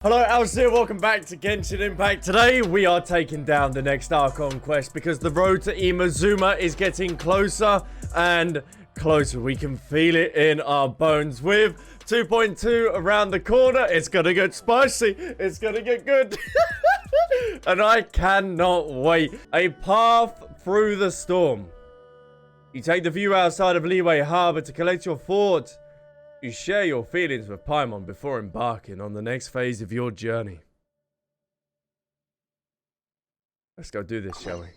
Hello, Albsterz here. Welcome back to Genshin Impact. Today, we are taking down the next Archon quest because the road to Inazuma is getting closer and closer. We can feel it in our bones. With 2.2 around the corner, it's gonna get spicy. It's gonna get good. And I cannot wait. A path through the storm. You take the view outside of Liyue Harbor to collect your thoughts. You share your feelings with Paimon before embarking on the next phase of your journey. Let's go do this, shall we?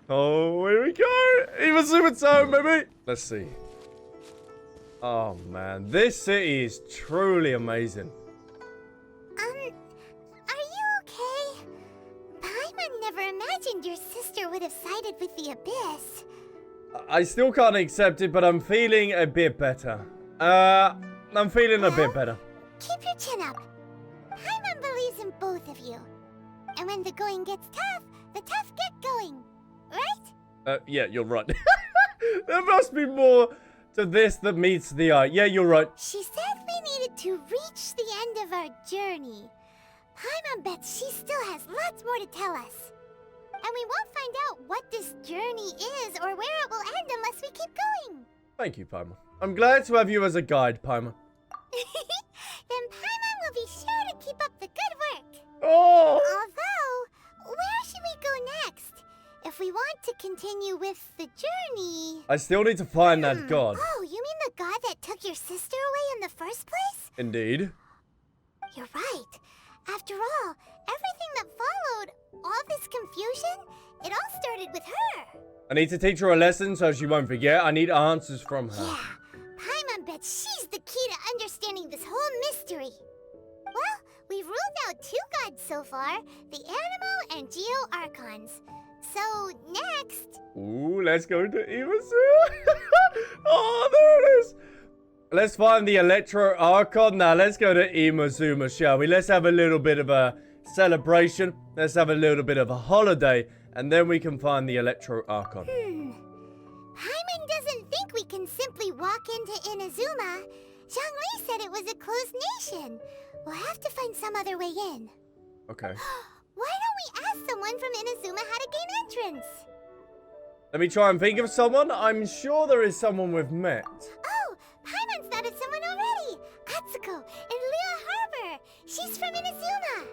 Oh, here we go! Inazuma time, baby! Let's see. Oh, man. This city is truly amazing. Are you okay? Paimon never imagined your sister would have sided with the Abyss. I still can't accept it, but I'm feeling a bit better. I'm feeling a bit better. Keep your chin up. Paimon believes in both of you. And when the going gets tough, the tough get going. Right? Yeah, you're right. There must be more to this than meets the eye. Yeah, you're right. She said we needed to reach the end of our journey. Paimon bets she still has lots more to tell us. And we won't find out what this journey is or where it will end unless we keep going. Thank you, Paimon. I'm glad to have you as a guide, Paimon. Then Paimon will be sure to keep up the good work. Oh! Although, where should we go next? If we want to continue with the journey... I still need to find that god. Oh, you mean the god that took your sister away in the first place? Indeed. You're right. After all, everything that followed, all this confusion, it all started with her. I need to teach her a lesson so she won't forget. I need answers from her. Yeah, Paimon bets she's the key to understanding this whole mystery. Well, we've ruled out 2 gods so far, the Animo and Geo Archons. So, next... Ooh, let's go to Inazuma. Oh, there it is. Let's find the Electro Archon. Now, let's go to Inazuma, shall we? Let's have a little bit of a celebration. Let's have a little bit of a holiday. And then we can find the Electro Archon. Paimon doesn't think we can simply walk into Inazuma. Zhongli said it was a closed nation. We'll have to find some other way in. Okay. Why don't we ask someone from Inazuma how to gain entrance? Let me try and think of someone. I'm sure there is someone we've met. Oh, Paimon's thought of someone already. Atsuko in Liyue Harbor. She's from Inazuma.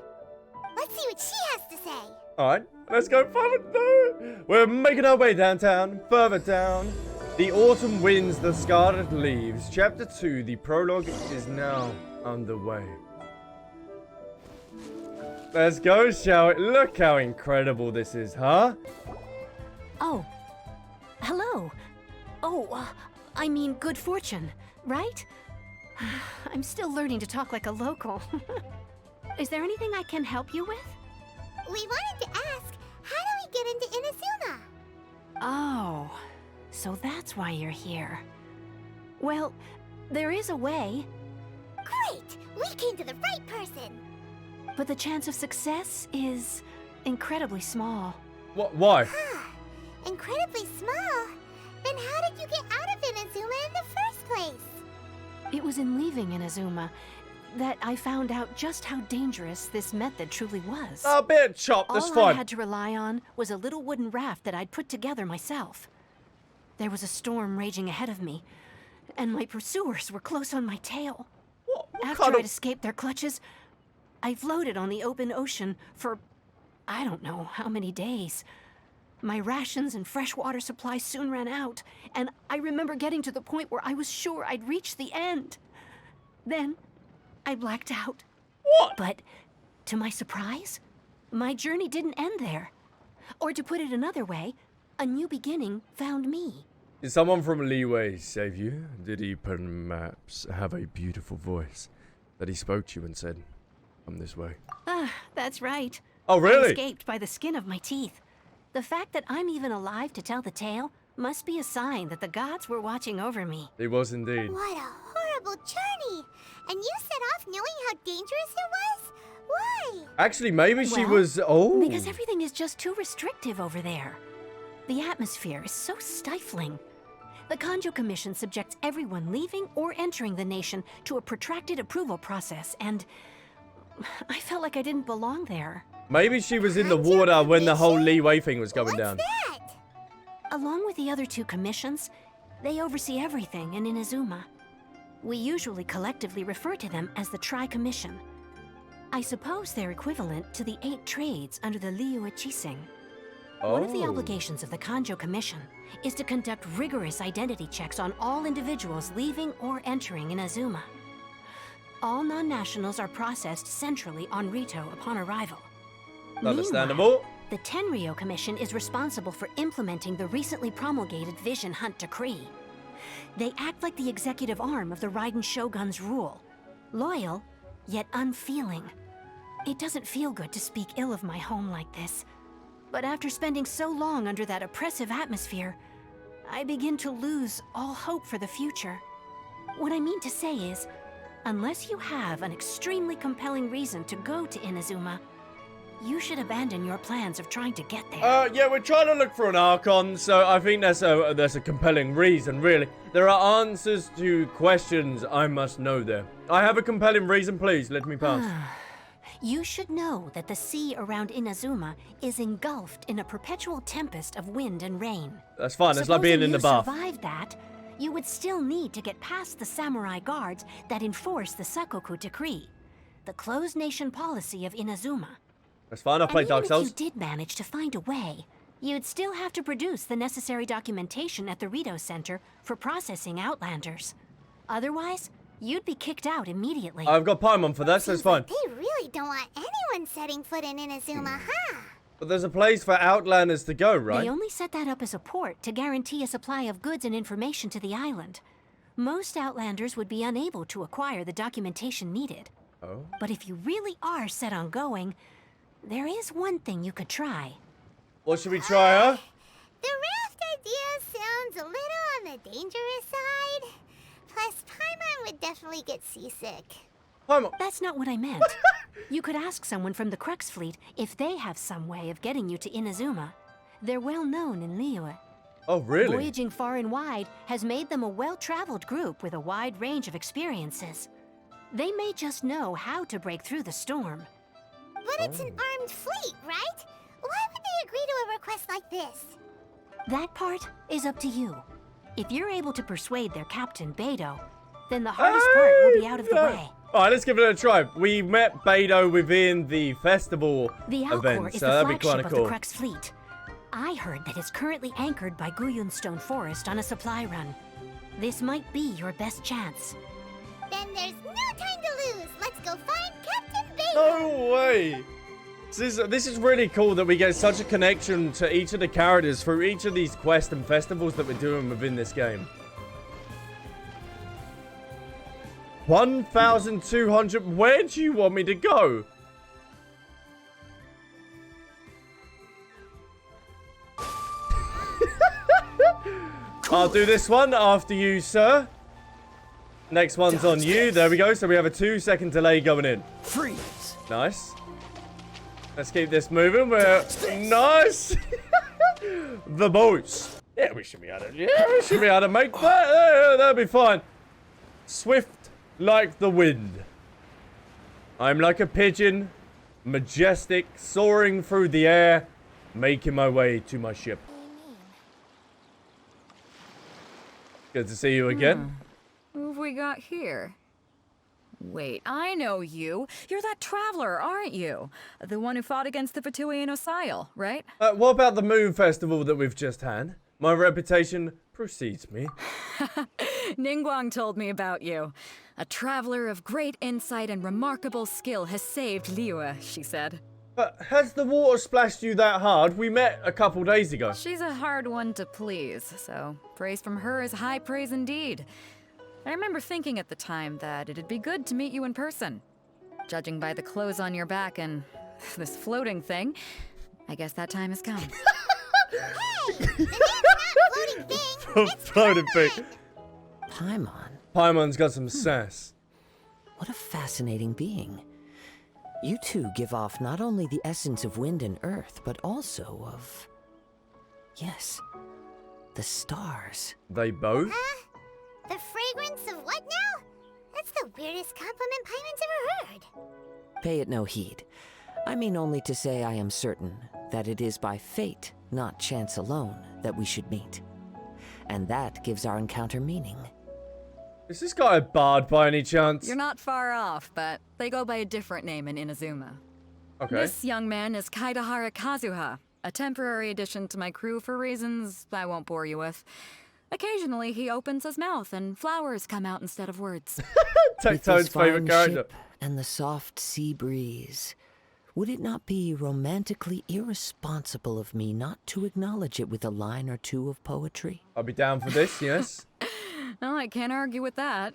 Let's see what she has to say. Alright, let's go further down. We're making our way downtown, further down. The autumn winds, the scarlet leaves. Chapter 2, the prologue is now underway. Let's go, shall we? Look how incredible this is, huh? Oh, hello. Oh, I mean good fortune, right? I'm still learning to talk like a local. Is there anything I can help you with? We wanted to ask, how do we get into Inazuma? Oh, so that's why you're here. Well, there is a way. Great! We came to the right person! But the chance of success is incredibly small. What? Why? Incredibly small? Then how did you get out of Inazuma in the first place? It was in leaving Inazuma that I found out just how dangerous this method truly was. A bit chopped, that's All fine. I had to rely on was a little wooden raft that I'd put together myself. There was a storm raging ahead of me, and my pursuers were close on my tail. What After kind I'd of... escaped their clutches, I floated on the open ocean for I don't know how many days. My rations and fresh water supply soon ran out, and I remember getting to the point where I was sure I'd reached the end. Then, I blacked out. What? But, to my surprise, my journey didn't end there. Or to put it another way, a new beginning found me. Did someone from Liyue save you? Did he perhaps have a beautiful voice that he spoke to you and said, "Come this way"? Ah, that's right. Oh, I really? escaped by the skin of my teeth. The fact that I'm even alive to tell the tale must be a sign that the gods were watching over me. He was indeed. What a horrible journey! And you set off knowing how dangerous it was? Why? Actually, maybe she Well, was... Oh. Because everything is just too restrictive over there. The atmosphere is so stifling. The Kanjo Commission subjects everyone leaving or entering the nation to a protracted approval process, and I felt like I didn't belong there. Maybe she was in the water when the whole Li Wei thing was going down. That? Along with the other two commissions, they oversee everything in Inazuma. We usually collectively refer to them as the Tri-Commission. I suppose they're equivalent to the 8 trades under the Liu Chising. One of the obligations of the Kanjo Commission is to conduct rigorous identity checks on all individuals leaving or entering Inazuma. All non-nationals are processed centrally on Rito upon arrival. Understandable. Meanwhile, the Tenryou Commission is responsible for implementing the recently promulgated Vision Hunt Decree. They act like the executive arm of the Raiden Shogun's rule. Loyal, yet unfeeling. It doesn't feel good to speak ill of my home like this. But after spending so long under that oppressive atmosphere, I begin to lose all hope for the future. What I mean to say is, unless you have an extremely compelling reason to go to Inazuma, you should abandon your plans of trying to get there. Yeah, we're trying to look for an Archon, so I think that's a compelling reason, really. There are answers to questions I must know there. I have a compelling reason, please, let me pass. You should know that the sea around Inazuma is engulfed in a perpetual tempest of wind and rain. That's fine, it's like being in the bath. Supposing you survived that, you would still need to get past the samurai guards that enforce the Sakoku Decree, the closed nation policy of Inazuma. That's fine, I'll play Dark Souls. If you did manage to find a way, you'd still have to produce the necessary documentation at the Rito Center for processing Outlanders. Otherwise, you'd be kicked out immediately. I've got Paimon for that, so it's fine. Like they really don't want anyone setting foot in Inazuma, huh? But there's a place for Outlanders to go, right? They only set that up as a port to guarantee a supply of goods and information to the island. Most Outlanders would be unable to acquire the documentation needed. Oh? But if you really are set on going, there is one thing you could try. What should we try, huh? The raft idea sounds a little on the dangerous side. Plus, Paimon would definitely get seasick. Paimon. That's not what I meant. You could ask someone from the Crux fleet if they have some way of getting you to Inazuma. They're well known in Liyue. Oh, really? Voyaging far and wide has made them a well-traveled group with a wide range of experiences. They may just know how to break through the storm. But it's an armed fleet, right? Why would they agree to a request like this? That part is up to you. If you're able to persuade their captain, Beidou, then the hardest part will be out of the way. Alright, let's give it a try. We met Beidou within the festival event, is so the that'd be flagship kind of of cool. the Crux fleet. I heard that it's currently anchored by Guyunstone Forest on a supply run. This might be your best chance. Then there's no time to lose. Let's go find Captain Beidou. No way! This is really cool that we get such a connection to each of the characters through each of these quests and festivals that we're doing within this game. 1,200. Where do you want me to go? I'll do this one after you, sir. Next one's on you. There we go. So we have a 2-second delay going in. Freeze. Nice. Let's keep this moving. We're nice. The boats. Yeah, we should be able to. Yeah, we should be able to make that. That'll be fine. Swift like the wind. I'm like a pigeon, majestic, soaring through the air, making my way to my ship. Good to see you again. Who have we got here? Wait, I know you. You're that traveler, aren't you? The one who fought against the Fatuian Osile, right? What about the Moon Festival that we've just had? My reputation precedes me. Ningguang told me about you. A traveler of great insight and remarkable skill has saved Liyue, she said. But has the water splashed you that hard? We met a couple days ago. She's a hard one to please, so praise from her is high praise indeed. I remember thinking at the time that it'd be good to meet you in person. Judging by the clothes on your back and this floating thing, I guess that time has come. Hey! The name's not floating thing. It's Floating thing. Paimon, Paimon's got some sass. what a fascinating being. You two give off not only the essence of wind and earth, but also of... yes, the stars. They both? The fragrance of what now? That's the weirdest compliment Paimon's ever heard. Pay it no heed. I mean only to say I am certain that it is by fate, not chance alone, that we should meet. And that gives our encounter meaning. Is this guy a bard by any chance? You're not far off, but they go by a different name in Inazuma. Okay. This young man is Kazuha, a temporary addition to my crew for reasons I won't bore you with. Occasionally, he opens his mouth and flowers come out instead of words. Take Toad's favorite character. Ship and the soft sea breeze, would it not be romantically irresponsible of me not to acknowledge it with a line or two of poetry? I'll be down for this, yes. Oh, I can't argue with that.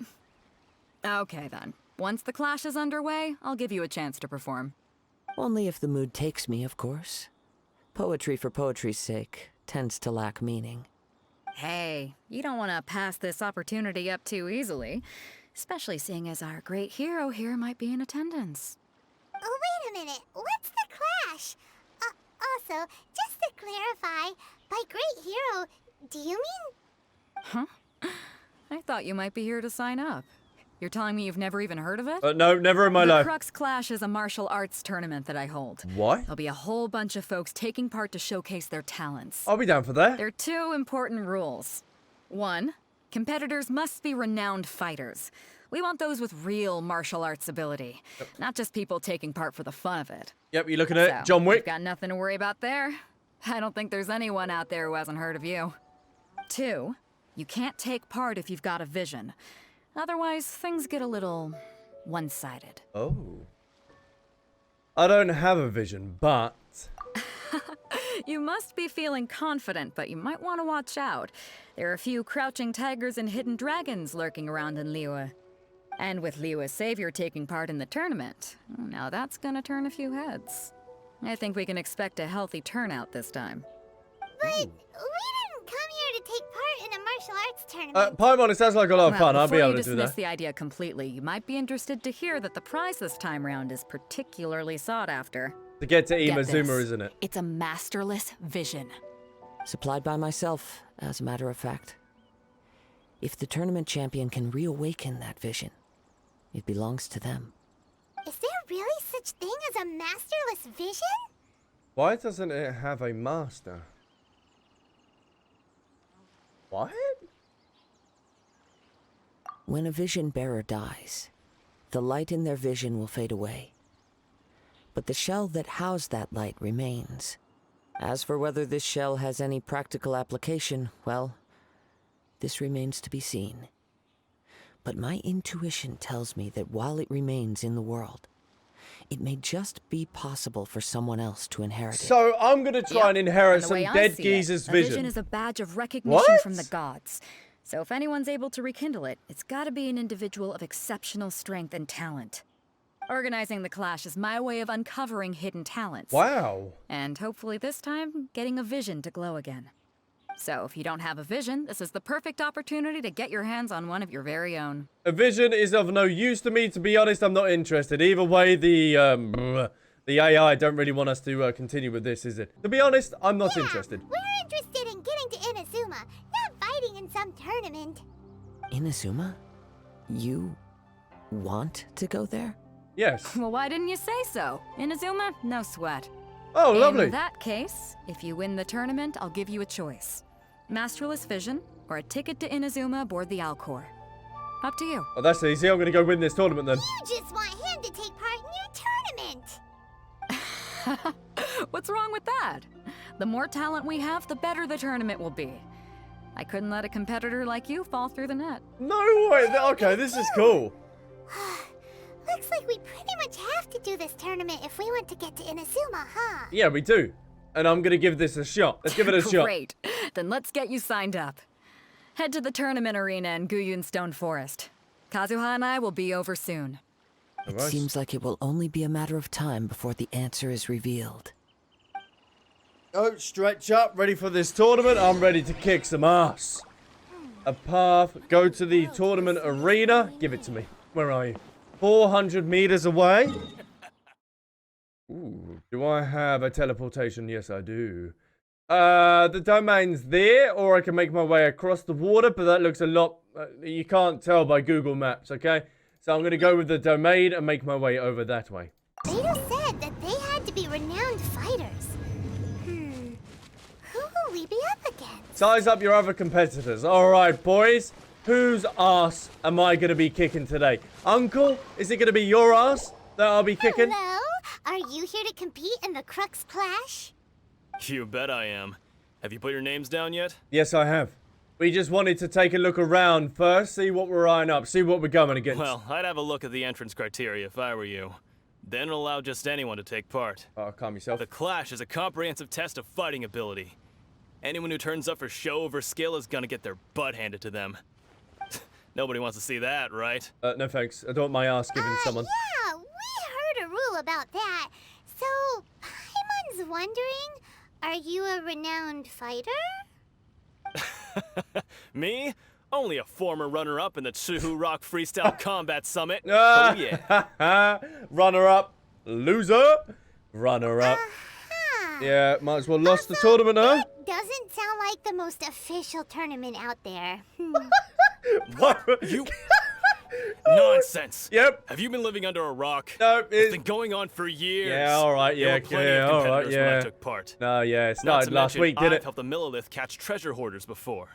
Okay, then. Once the clash is underway, I'll give you a chance to perform. Only if the mood takes me, of course. Poetry for poetry's sake tends to lack meaning. Hey, you don't want to pass this opportunity up too easily, especially seeing as our great hero here might be in attendance. Oh, wait a minute. What's the clash? Also, just to clarify, by great hero, do you mean? Huh? I thought you might be here to sign up. You're telling me you've never even heard of it? No, never in my The life. Crux Clash is a martial arts tournament that I hold. What? There'll be a whole bunch of folks taking part to showcase their talents. I'll be down for that. There are two important rules. One, competitors must be renowned fighters. We want those with real martial arts ability, not just people taking part for the fun of it. Yep, you looking at So, it? John Wick? you've got nothing to worry about there. I don't think there's anyone out there who hasn't heard of you. Two, you can't take part if you've got a vision. Otherwise, things get a little one-sided. Oh. I don't have a vision, but... You must be feeling confident, but you might want to watch out. There are a few crouching tigers and hidden dragons lurking around in Liyue. And with Liyue's savior taking part in the tournament, now that's gonna turn a few heads. I think we can expect a healthy turnout this time. But we didn't come here to take part in a martial arts tournament. Paimon, it sounds like a lot of fun. I'll be able to do Before you dismiss that. the idea completely, you might be interested to hear that the prize this time round is particularly sought after. To get to Get Inazuma, this. isn't it? It's a masterless vision. Supplied by myself, as a matter of fact. If the tournament champion can reawaken that vision, it belongs to them. Is there really such thing as a masterless vision? Why doesn't it have a master? What? When a vision bearer dies, the light in their vision will fade away. But the shell that housed that light remains. As for whether this shell has any practical application, well, this remains to be seen. But my intuition tells me that while it remains in the world, it may just be possible for someone else to inherit it. So I'm gonna try and inherit And the some way I dead see it, geezer's a vision vision. is a badge of recognition What? from the gods. So if anyone's able to rekindle it, it's gotta be an individual of exceptional strength and talent. Organizing the clash is my way of uncovering hidden talents. Wow. And hopefully this time, getting a vision to glow again. So if you don't have a vision, this is the perfect opportunity to get your hands on one of your very own. A vision is of no use to me. To be honest, I'm not interested. Either way, the AI don't really want us to continue with this, is it? To be honest, I'm not interested. We're interested in getting to Inazuma, not fighting in some tournament. Inazuma? You want to go there? Yes. Well, why didn't you say so? Inazuma, no sweat. Oh, lovely. In that case, if you win the tournament, I'll give you a choice. Masterless Vision, or a ticket to Inazuma aboard the Alcor. Up to you. Oh, that's easy. I'm gonna go win this tournament then. You just want him to take part in your tournament. What's wrong with that? The more talent we have, the better the tournament will be. I couldn't let a competitor like you fall through the net. No way. Okay, this is cool. Looks like we pretty much have to do this tournament if we want to get to Inazuma, huh? Yeah, we do. And I'm gonna give this a shot. Let's give it a shot. Great. Then let's get you signed up. Head to the tournament arena in Guyun Stone Forest. Kazuha and I will be over soon. It Alright. seems like it will only be a matter of time before the answer is revealed. Oh, stretch up. Ready for this tournament. I'm ready to kick some ass. A path. Go to the tournament arena. Give it to me. Where are you? 400 meters away. Ooh, do I have a teleportation? Yes, I do. The domain's there, or I can make my way across the water, but that looks a lot... you can't tell by Google Maps, okay? So I'm going to go with the domain and make my way over that way. Beidou said that they had to be renowned fighters. Who will we be up against? Size up your other competitors. All right, boys. Whose ass am I going to be kicking today? Uncle, is it going to be your ass that I'll be kicking? Hello? Are you here to compete in the Crux clash? You bet I am. Have you put your names down yet? Yes, I have. We just wanted to take a look around first, see what we're eyeing up, see what we're going against. Well, I'd have a look at the entrance criteria if I were you. Then allow just anyone to take part. Oh, calm yourself. The Clash is a comprehensive test of fighting ability. Anyone who turns up for show over skill is gonna get their butt handed to them. Nobody wants to see that, right? No thanks. I don't want my ass given someone. Yeah, we heard a rule about that. So, Paimon's wondering, are you a renowned fighter? Me? Only a former runner-up in the Chihu Rock Freestyle Combat Summit. Oh yeah. Runner-up. Loser. Runner-up. Yeah, might as well lost the tournament, huh? Doesn't sound like the most official tournament out there. What? You... Nonsense. Yep. Have you been living under a rock? No, It's been going on for years. Yeah, all right, yeah, There were plenty yeah, of all right, competitors when yeah. I took part. No, yeah, it Not started to last mention, week, did I've it? helped the Millilith catch treasure hoarders before.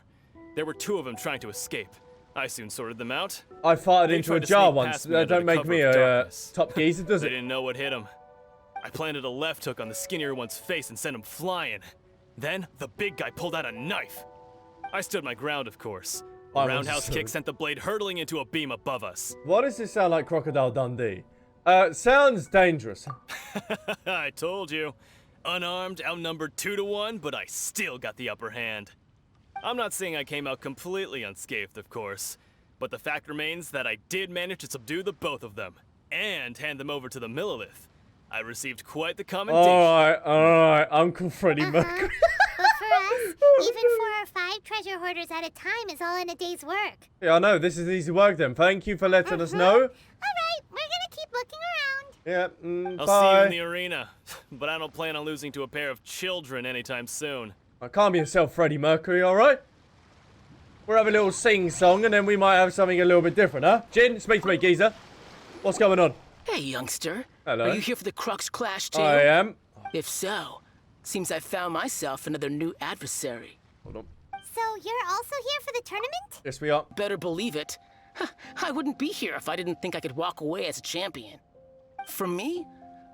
There were 2 of them trying to escape. I soon sorted them out. I farted They into tried a to jar sneak once. past me That under don't the make cover me of a darkness. top geezer, does They it? didn't know what hit him. I planted a left hook on the skinnier one's face and sent him flying. Then, the big guy pulled out a knife. I stood my ground, of course. A I roundhouse was kick sent the blade hurtling into a beam above us. Why does this sound like Crocodile Dundee? Sounds dangerous. I told you. Unarmed, outnumbered 2 to 1, but I still got the upper hand. I'm not saying I came out completely unscathed, of course, but the fact remains that I did manage to subdue the both of them, and hand them over to the Millilith. I received quite the commendation. Alright, Uncle Freddie Mercury. But for us, even 4 or 5 treasure hoarders at a time is all in a day's work. Yeah, I know, this is easy work then. Thank you for letting us know. Alright, we're gonna keep looking around. Yeah, I'll bye. see you in the arena, but I don't plan on losing to a pair of children anytime soon. Calm yourself, Freddie Mercury, alright? We'll have a little sing-song and then we might have something a little bit different, huh? Jin, speak to me, geezer. What's going on? Hey, youngster. Hello. Are you here for the Crux Clash, too? I am. If so, seems I found myself another new adversary. Hold on. So you're also here for the tournament? Yes, we are. Better believe it. I wouldn't be here if I didn't think I could walk away as a champion. For me,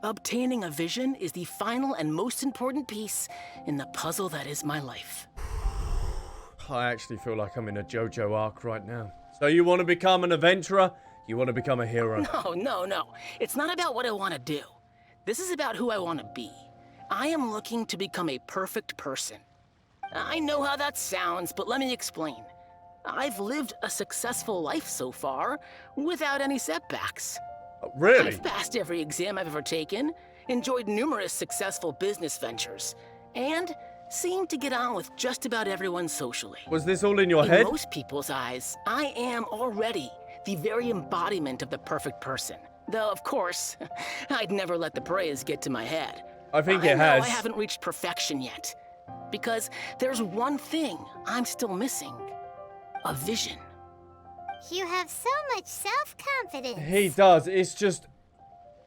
obtaining a vision is the final and most important piece in the puzzle that is my life. I actually feel like I'm in a JoJo arc right now. So you want to become an adventurer? You want to become a hero? No. It's not about what I want to do. This is about who I want to be. I am looking to become a perfect person. I know how that sounds, but let me explain. I've lived a successful life so far, without any setbacks. Really? I've passed every exam I've ever taken, enjoyed numerous successful business ventures, and seemed to get on with just about everyone socially. Was this all in your In head? most people's eyes, I am already the very embodiment of the perfect person. Though, of course, I'd never let the praise get to my head. I think I it know has. I haven't reached perfection yet. Because there's one thing I'm still missing. A vision. You have so much self-confidence. He does. It's just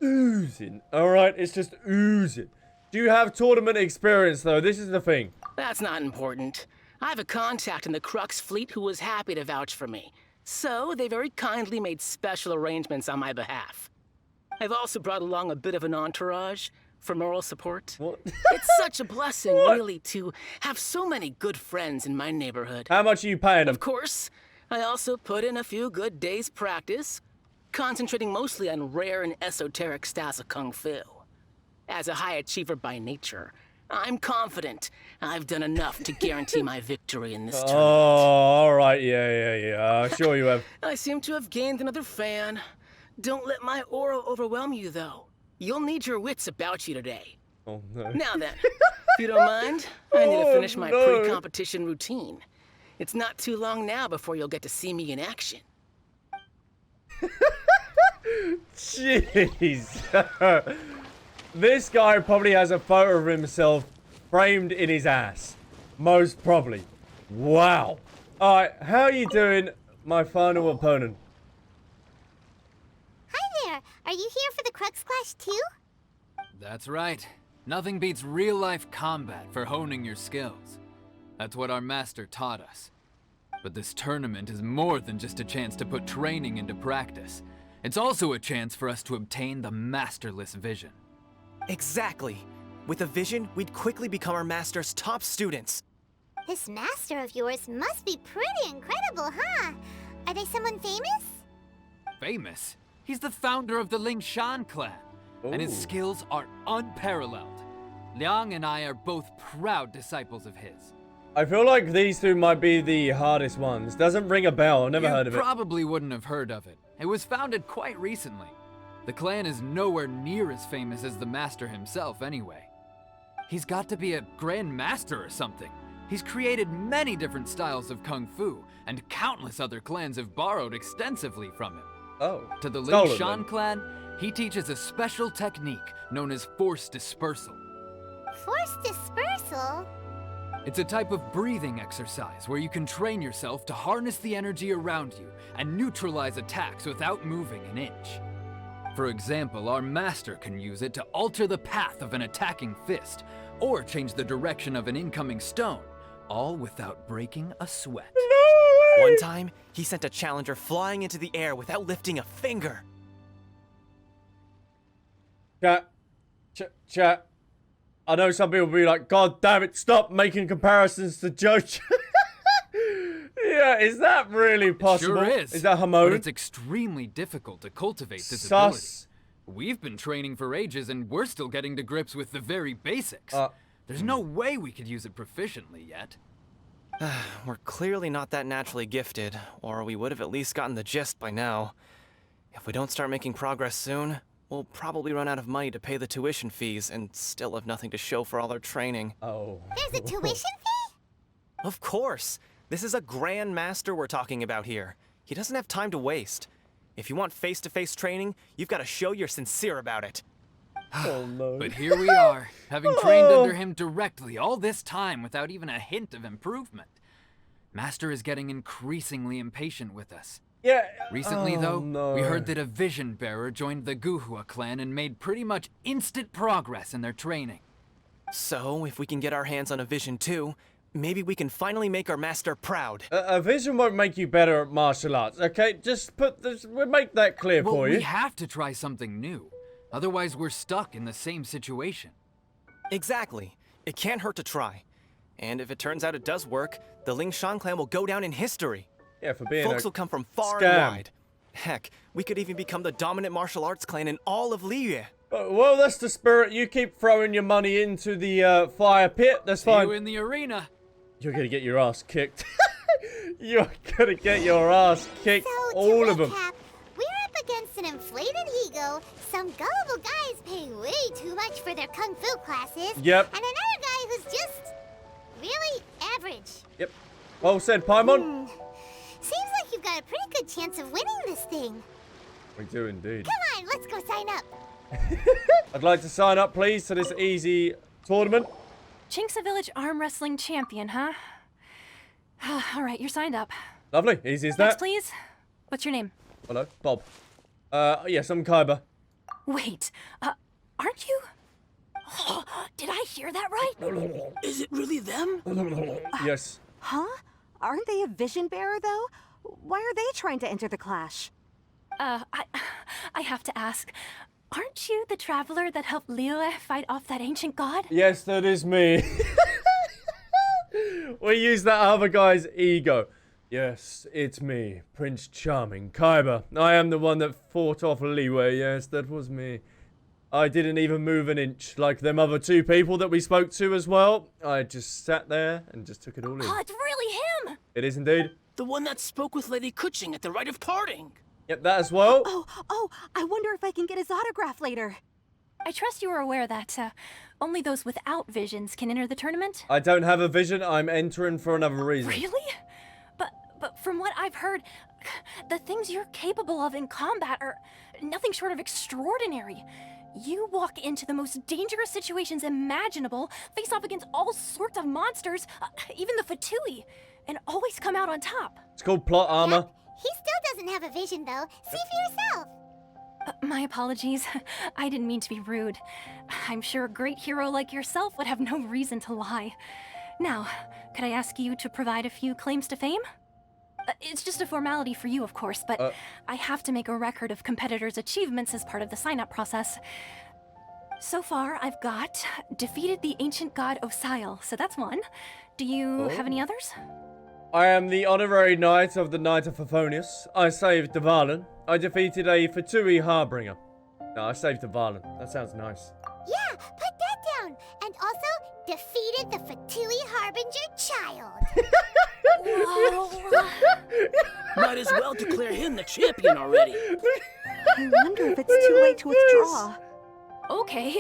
oozing. Alright, it's just oozing. Do you have tournament experience, though? This is the thing. That's not important. I have a contact in the Crux fleet who was happy to vouch for me. So they very kindly made special arrangements on my behalf. I've also brought along a bit of an entourage for moral support. What? It's such a blessing, really, to have so many good friends in my neighborhood. How much are you paying him? Of course, I also put in a few good days' practice, concentrating mostly on rare and esoteric styles of Kung Fu. As a high achiever by nature, I'm confident I've done enough to guarantee my victory in this Oh, tournament. alright. Yeah. Sure you have. I seem to have gained another fan. Don't let my aura overwhelm you, though. You'll need your wits about you today. Oh, no. Now then, if you don't mind, I need to finish my no. pre-competition routine. It's not too long now before you'll get to see me in action. Jeez. This guy probably has a photo of himself framed in his ass. Most probably. Wow. Alright, how are you doing, my final opponent? Hi there. Are you here for the Crux Clash too? That's right. Nothing beats real-life combat for honing your skills. That's what our master taught us. But this tournament is more than just a chance to put training into practice. It's also a chance for us to obtain the masterless vision. Exactly. With a vision, we'd quickly become our master's top students. This master of yours must be pretty incredible, huh? Are they someone famous? Famous? He's the founder of the Lingshan clan, and his Ooh. skills are unparalleled. Liang and I are both proud disciples of his. I feel like these two might be the hardest ones. Doesn't ring a bell. Never heard of You it. probably wouldn't have heard of it. It was founded quite recently. The clan is nowhere near as famous as the master himself anyway. He's got to be a grand master or something. He's created many different styles of kung fu, and countless other clans have borrowed extensively from him. Oh. To the Stolen Lingshan then. clan, he teaches a special technique known as force dispersal. Force dispersal? It's a type of breathing exercise where you can train yourself to harness the energy around you and neutralize attacks without moving an inch. For example, our master can use it to alter the path of an attacking fist, or change the direction of an incoming stone, all without breaking a sweat. One time, he sent a challenger flying into the air without lifting a finger. Chat. I know some people will be like, God damn it, stop making comparisons to Jojo. Yeah, is that really possible? Sure is. Is that But Hamon? it's extremely difficult to cultivate this Sus. ability. We've been training for ages and we're still getting to grips with the very basics. There's no way we could use it proficiently yet. We're clearly not that naturally gifted, or we would have at least gotten the gist by now. If we don't start making progress soon, we'll probably run out of money to pay the tuition fees and still have nothing to show for all our training. Oh. There's a tuition fee? Of course! This is a grand master we're talking about here. He doesn't have time to waste. If you want face-to-face training, you've got to show you're sincere about it. Oh no. But here we are, having trained under him directly all this time without even a hint of improvement. Master is getting increasingly impatient with us. Yeah. Recently, Oh, though, no. we heard that a vision bearer joined the Guhua clan and made pretty much instant progress in their training. So, if we can get our hands on a vision too, maybe we can finally make our master proud. A vision won't make you better at martial arts, okay? Just put this, we'll make that clear Well, for you. we have to try something new. Otherwise, we're stuck in the same situation. Exactly. It can't hurt to try. And if it turns out it does work, the Lingshan clan will go down in history. Yeah, for being Folks a will come from far scam. and wide. Heck, we could even become the dominant martial arts clan in all of Liyue. Well, that's the spirit. You keep throwing your money into the fire pit. That's See fine. you in the arena. You're gonna get your ass kicked. You're gonna get your ass kicked. So, to All of them. recap, we're up against an inflated ego, some gullible guys paying way too much for their kung fu classes, Yep. and another guy who's just really average. Yep. Well said, Paimon. Seems like you've got a pretty good chance of winning this thing. We do indeed. Come on, let's go sign up. I'd like to sign up, please, to this easy tournament. Chinksa Village arm wrestling champion, huh? All right, you're signed up. Lovely. Easy as Next, that. please. What's your name? Hello, Bob. Yes, I'm Kaiba. Wait, aren't you? Did I hear that right? Is it really them? Yes. Huh? Aren't they a vision bearer, though? Why are they trying to enter the clash? I have to ask. Aren't you the traveler that helped Liyue fight off that ancient god? Yes, that is me. We use that other guy's ego. Yes, it's me, Prince Charming, Kaiba. I am the one that fought off Liyue. Yes, that was me. I didn't even move an inch, like them other two people that we spoke to as well. I just sat there and just took it all in. Oh, it's really him! It is indeed. The one that spoke with Lady Kuching at the rite of parting. Yep, that as well. Oh, I wonder if I can get his autograph later. I trust you are aware that only those without visions can enter the tournament? I don't have a vision. I'm entering for another reason. Really? But from what I've heard, the things you're capable of in combat are nothing short of extraordinary. You walk into the most dangerous situations imaginable, face off against all sorts of monsters, even the Fatui, and always come out on top. It's called plot armor. Yep. He still doesn't have a vision, though. See for yourself. My apologies. I didn't mean to be rude. I'm sure a great hero like yourself would have no reason to lie. Now, could I ask you to provide a few claims to fame? It's just a formality for you, of course, but I have to make a record of competitors' achievements as part of the sign-up process. So far, I've got defeated the ancient god Osile, so that's one. Do you have any others? I am the honorary knight of the Knight of Favonius. I saved Dvalin. I defeated a Fatui Harbinger. No, I saved Dvalin. That sounds nice. Yeah, put that down. And also, defeated the Fatui Harbinger child. Whoa. Might as well declare him the champion already. I wonder if it's too late to withdraw. Okay,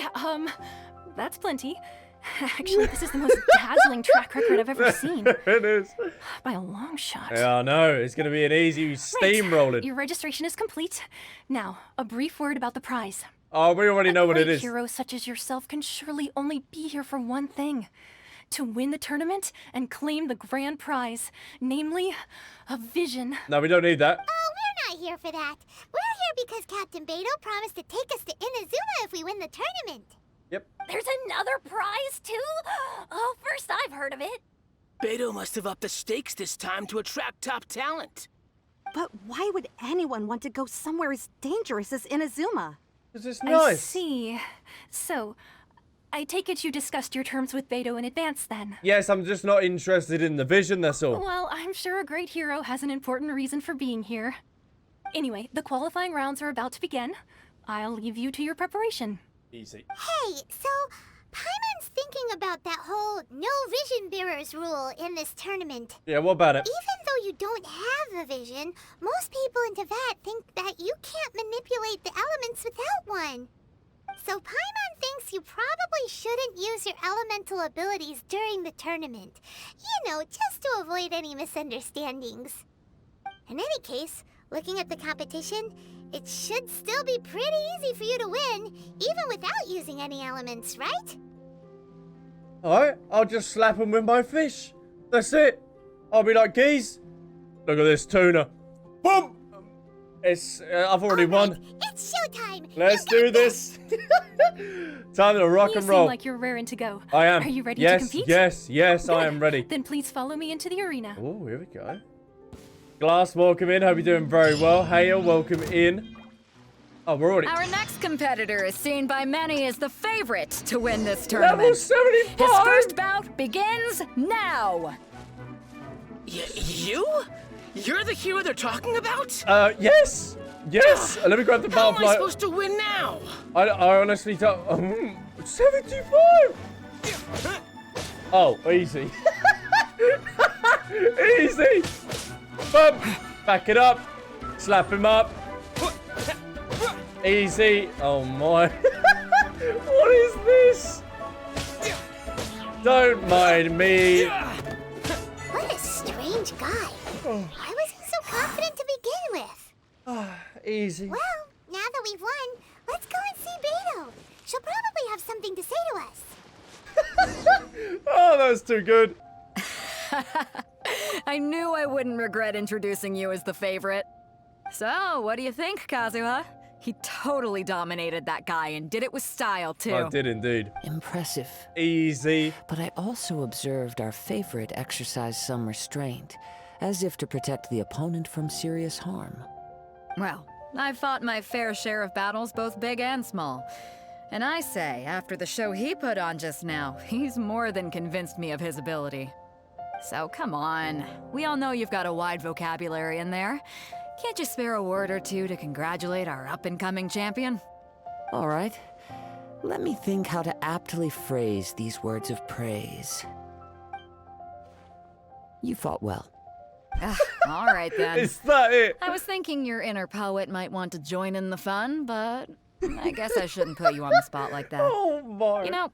that's plenty. Actually, this is the most dazzling track record I've ever seen. It is. By a long shot. Yeah, I know. It's going to be an easy steamrolling. Your registration is complete. Now, a brief word about the prize. Oh, we already know what it A is. hero such as yourself can surely only be here for one thing. To win the tournament and claim the grand prize. Namely, a vision. No, we don't need that. Oh, we're not here for that. We're here because Captain Beidou promised to take us to Inazuma if we win the tournament. Yep. There's another prize, too? Oh, first I've heard of it. Beidou must have upped the stakes this time to attract top talent. But why would anyone want to go somewhere as dangerous as Inazuma? This is I nice. see. So, I take it you discussed your terms with Beidou in advance, then? Yes, I'm just not interested in the vision, that's all. Well, I'm sure a great hero has an important reason for being here. Anyway, the qualifying rounds are about to begin. I'll leave you to your preparation. Easy. Hey, so Paimon's thinking about that whole no vision bearers rule in this tournament. Yeah, what about it? Even though you don't have a vision, most people in Teyvat think that you can't manipulate the elements without one. So Paimon thinks you probably shouldn't use your elemental abilities during the tournament. You know, just to avoid any misunderstandings. In any case, looking at the competition, it should still be pretty easy for you to win, even without using any elements, right? Alright, I'll just slap him with my fish. That's it. I'll be like, geez, look at this tuna. Boom! It's, I've already won. It's showtime! Let's do this. Time to rock You and roll. seem like you're raring to go. I am. Are you ready yes, to compete? Yes, I Good. am ready. Then please follow me into the arena. Oh, here we go. Glass, welcome in. Hope you're doing very well. Hale, welcome in. Oh, we're already... Our next competitor is seen by many as the favorite to win this Level tournament. 75! His first bout begins now. You? You're the hero they're talking about? Yes! Yes! Let me grab the How am I butterfly. supposed to win now? I honestly don't... 75! Oh, easy. Easy! Bump! Back it up. Slap him up. Easy. Oh my. What is this? Don't mind me. What a strange guy. Why was he so confident to begin with? Easy. Well, now that we've won, let's go and see Beidou. She'll probably have something to say to us. Oh, that was too good. I knew I wouldn't regret introducing you as the favorite. So, what do you think, Kazuha? He totally dominated that guy and did it with style, too. I did indeed. Impressive. Easy. But I also observed our favorite exercise some restraint, as if to protect the opponent from serious harm. Well, I've fought my fair share of battles, both big and small. And I say, after the show he put on just now, he's more than convinced me of his ability. So come on, we all know you've got a wide vocabulary in there. Can't you spare a word or two to congratulate our up-and-coming champion? All right. Let me think how to aptly phrase these words of praise. You fought well. All right then. Is that it? I was thinking your inner poet might want to join in the fun, but I guess I shouldn't put you on the spot like that. Oh my. You know,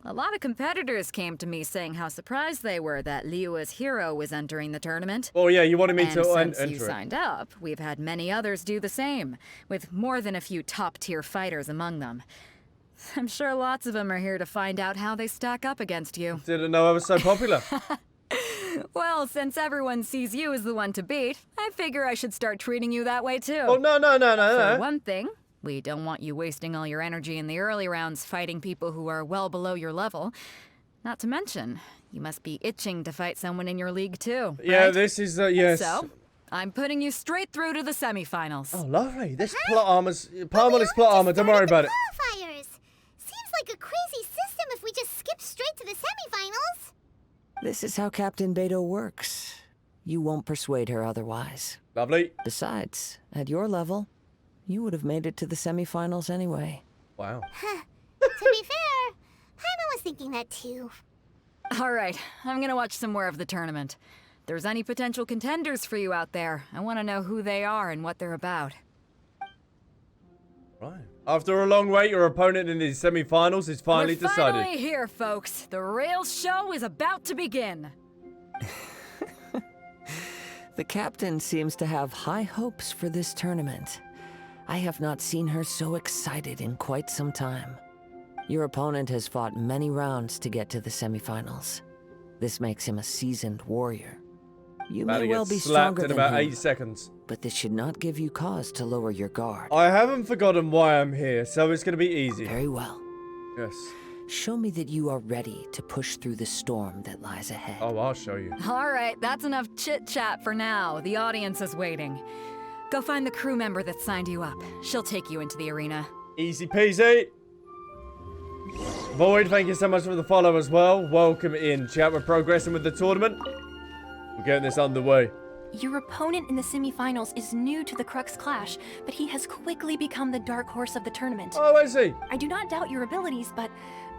a lot of competitors came to me saying how surprised they were that Liyue's hero was entering the tournament. Oh yeah, you wanted me And to since enter you it. signed up, we've had many others do the same, with more than a few top-tier fighters among them. I'm sure lots of them are here to find out how they stack up against you. Didn't know I was so popular. Well, since everyone sees you as the one to beat, I figure I should start treating you that way too. Oh, no. For one thing, we don't want you wasting all your energy in the early rounds fighting people who are well below your level. Not to mention, you must be itching to fight someone in your league too, Yeah, right? this is, yes. So, I'm putting you straight through to the semifinals. Oh, lovely. This plot armor's... Palmer is plot armor, don't worry about it. Qualifiers. Seems like a crazy system if we just skip straight to the semifinals. This is how Captain Beidou works. You won't persuade her otherwise. Lovely. Besides, at your level, you would have made it to the semifinals anyway. Wow. To be fair, Paimon was thinking that too. All right, I'm gonna watch some more of the tournament. If there's any potential contenders for you out there, I want to know who they are and what they're about. Right. After a long wait, your opponent in the semi-finals is finally We're decided. finally here, folks. The rails show is about to begin. The captain seems to have high hopes for this tournament. I have not seen her so excited in quite some time. Your opponent has fought many rounds to get to the semifinals. This makes him a seasoned warrior. You About may to well get be slapped stronger in than about him, 8 seconds. but this should not give you cause to lower your guard. I haven't forgotten why I'm here, so it's going to be easy. Very well. Yes. Show me that you are ready to push through the storm that lies ahead. Oh, I'll show you. All right, that's enough chit-chat for now. The audience is waiting. Go find the crew member that signed you up. She'll take you into the arena. Easy peasy. Void, thank you so much for the follow as well. Welcome in, chat. We're progressing with the tournament. We're getting this underway. Your opponent in the semifinals is new to the Crux clash, but he has quickly become the dark horse of the tournament. Oh, I see. I do not doubt your abilities, but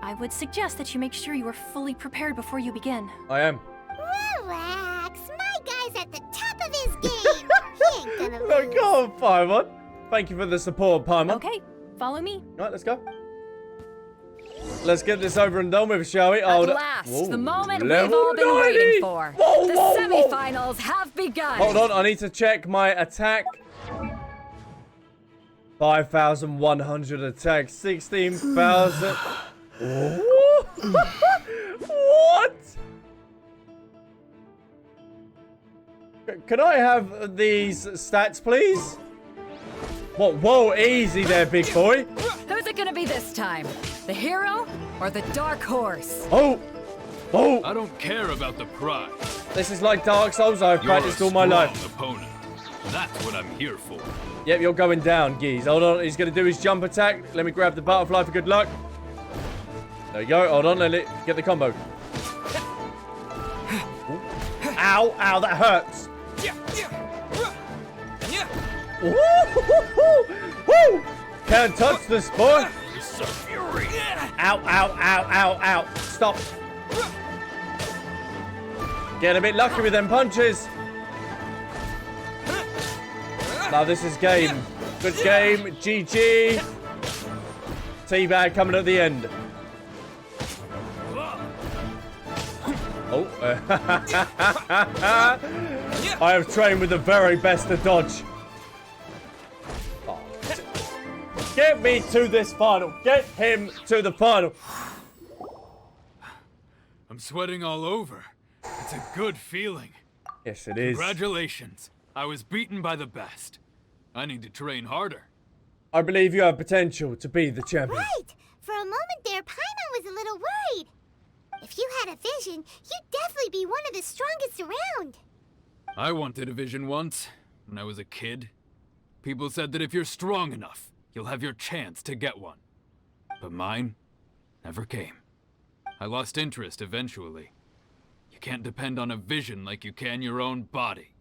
I would suggest that you make sure you are fully prepared before you begin. I am. Relax, my guy's at the top of his game. He ain't gonna No, lose. go on, Paimon. Thank you for the support, Paimon. Okay, follow me. Right, let's go. Let's get this over and done with, shall we? At last, Whoa, the moment we've level all been 90. waiting for. Whoa, The whoa, whoa. semifinals have begun. Hold on, I need to check my attack. 5,100 attack, 16,000. What? Can I have these stats, please? What? Whoa, easy there, big boy. Who's it gonna be this time? The hero or the dark horse? Oh, oh. I don't care about the prize. This is like Dark Souls. I've practiced all my life. Opponent. That's what I'm here for. Yep, you're going down, Geese. Hold on, he's going to do his jump attack. Let me grab the butterfly for good luck. There you go. Hold on, let it get the combo. Ow, ow, that hurts. Woo! Can't touch this, boy. Ow, ow, ow, ow, ow. Stop. Get a bit lucky with them punches. Now this is game. Good game. GG. Teabag coming at the end. Oh. I have trained with the very best to dodge. Oh. Get me to this final. Get him to the final. I'm sweating all over. It's a good feeling. Yes, it is. Congratulations. I was beaten by the best. I need to train harder. I believe you have potential to be the champion. Right! For a moment there, Paimon was a little worried. If you had a vision, you'd definitely be one of the strongest around. I wanted a vision once, when I was a kid. People said that if you're strong enough, you'll have your chance to get one. But mine never came. I lost interest eventually. You can't depend on a vision like you can your own body.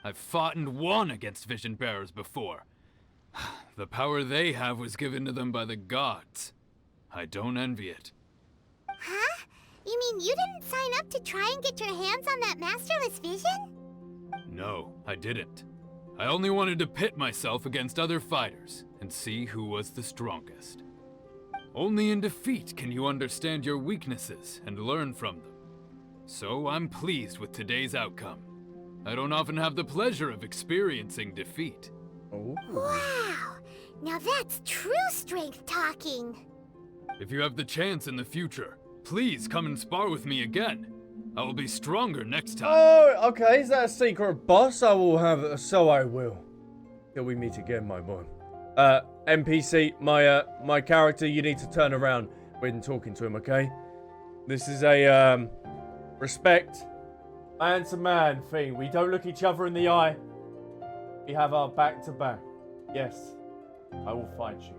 I've fought and won against vision bearers before. The power they have was given to them by the gods. I don't envy it. Huh? You mean you didn't sign up to try and get your hands on that masterless vision? No, I didn't. I only wanted to pit myself against other fighters and see who was the strongest. Only in defeat can you understand your weaknesses and learn from them. So I'm pleased with today's outcome. I don't often have the pleasure of experiencing defeat. Oh. Wow! Now that's true strength talking. If you have the chance in the future, please come and spar with me again. I will be stronger next time. Oh, okay. Is that a secret boss? I will have. So I will. Till we meet again, my boy. NPC, my character. You need to turn around when talking to him. Okay. This is a respect, man to man thing. We don't look each other in the eye. We have our back to back. Yes, I will fight you.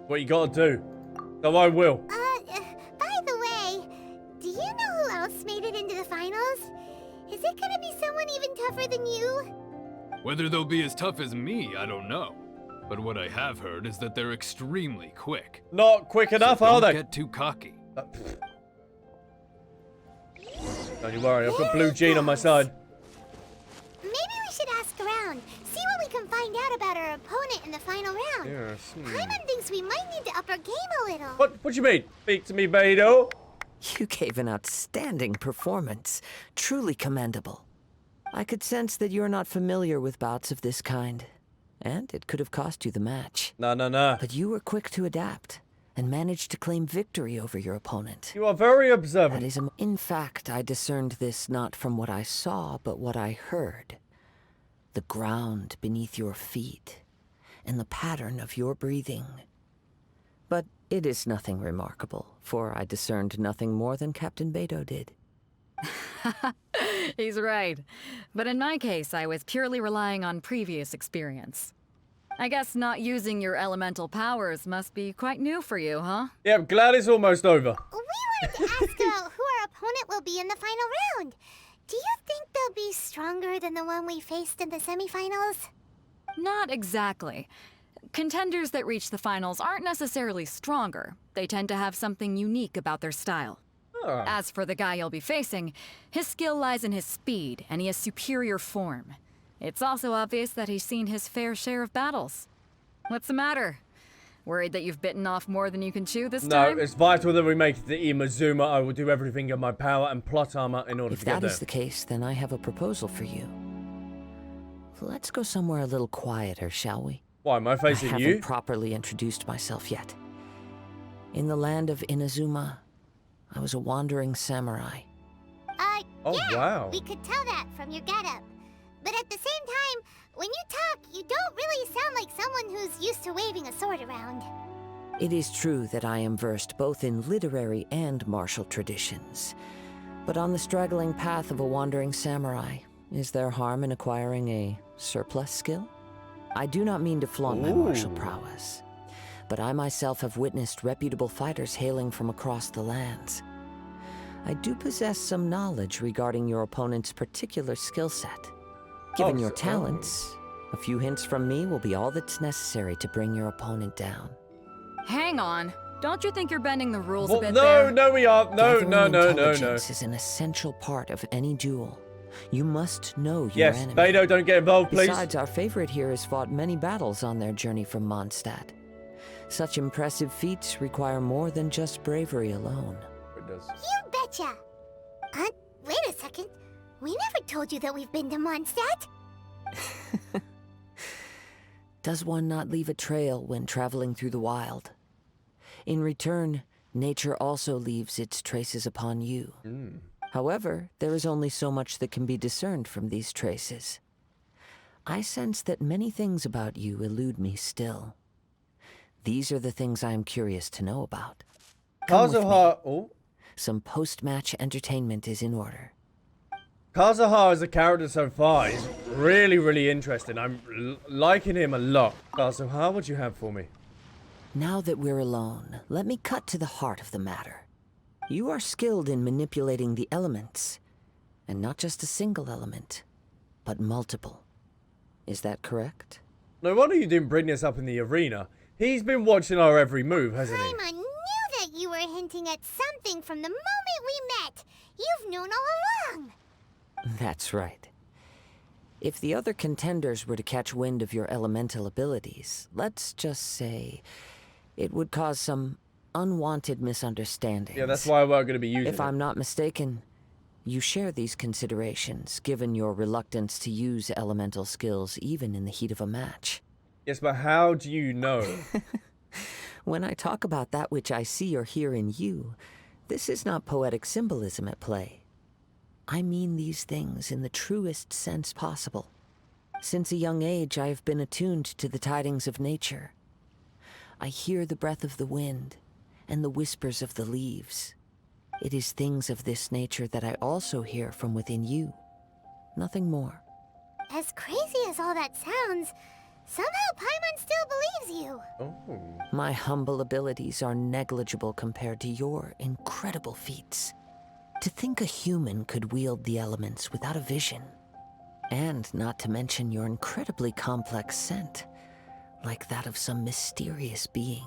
What you gotta do? So I will. By the way, do you know who else made it into the finals? Is it gonna be someone even tougher than you? Whether they'll be as tough as me, I don't know. But what I have heard is that they're extremely quick. Not quick enough, So are they? don't get too cocky. Don't you worry, I've got Blue Jean on my side. Maybe we should ask around, see what we can find out about our opponent in the final round. Yes. Paimon thinks we might need to up our game a little. What do you mean? Speak to me, Beidou. You gave an outstanding performance. Truly commendable. I could sense that you're not familiar with bouts of this kind, and it could have cost you the match. No. But you were quick to adapt, and managed to claim victory over your opponent. You are very observant. That is, in fact, I discerned this not from what I saw, but what I heard. The ground beneath your feet, and the pattern of your breathing. But it is nothing remarkable, for I discerned nothing more than Captain Beidou did. He's right. But in my case, I was purely relying on previous experience. I guess not using your elemental powers must be quite new for you, huh? Yeah, I'm glad it's almost over. We wanted to ask about who our opponent will be in the final round. Do you think they'll be stronger than the one we faced in the semifinals? Not exactly. Contenders that reach the finals aren't necessarily stronger. They tend to have something unique about their style. As for the guy you'll be facing, his skill lies in his speed, and he has superior form. It's also obvious that he's seen his fair share of battles. What's the matter? Worried that you've bitten off more than you can chew this time? No, it's vital that we make it to Inazuma. I will do everything in my power and plot armor in order If to get that there. is the case, then I have a proposal for you. Let's go somewhere a little quieter, shall we? Why, am I I facing haven't you? properly introduced myself yet. In the land of Inazuma, I was a wandering samurai. Oh, Yeah, wow. we could tell that from your getup. But at the same time, when you talk, you don't really sound like someone who's used to waving a sword around. It is true that I am versed both in literary and martial traditions. But on the straggling path of a wandering samurai, is there harm in acquiring a surplus skill? I do not mean to flaunt my martial prowess, but I myself have witnessed reputable fighters hailing from across the lands. I do possess some knowledge regarding your opponent's particular skill set. Given your talents, a few hints from me will be all that's necessary to bring your opponent down. Hang on. Don't you think you're bending the rules a Well, bit no, there? no, we are. No. Gathering intelligence is an essential part of any duel. You must know your Yes, enemy. Beidou, don't get involved, please. Besides, our favorite here has fought many battles on their journey from Mondstadt. Such impressive feats require more than just bravery alone. It does. You betcha! Wait a second. We never told you that we've been to Mondstadt. Does one not leave a trail when traveling through the wild? In return, nature also leaves its traces upon you. However, there is only so much that can be discerned from these traces. I sense that many things about you elude me still. These are the things I am curious to know about. Come with me. Kazuha. Oh. Some post-match entertainment is in order. Kazuha as a character so far is really, really interesting. I'm liking him a lot. Kazuha, what do you have for me? Now that we're alone, let me cut to the heart of the matter. You are skilled in manipulating the elements, and not just a single element, but multiple. Is that correct? No wonder you didn't bring this up in the arena. He's been watching our every move, hasn't he? Paimon knew that you were hinting at something from the moment we met. You've known all along. That's right. If the other contenders were to catch wind of your elemental abilities, let's just say, it would cause some unwanted misunderstandings. Yeah, that's why we're going to be using If I'm not mistaken, you share these considerations, given your reluctance to use elemental skills even in the heat of a match. Yes, but how do you know? When I talk about that which I see or hear in you, this is not poetic symbolism at play. I mean these things in the truest sense possible. Since a young age, I have been attuned to the tidings of nature. I hear the breath of the wind and the whispers of the leaves. It is things of this nature that I also hear from within you. Nothing more. As crazy as all that sounds, somehow Paimon still believes you. Oh. My humble abilities are negligible compared to your incredible feats. To think a human could wield the elements without a vision. And not to mention your incredibly complex scent, like that of some mysterious being.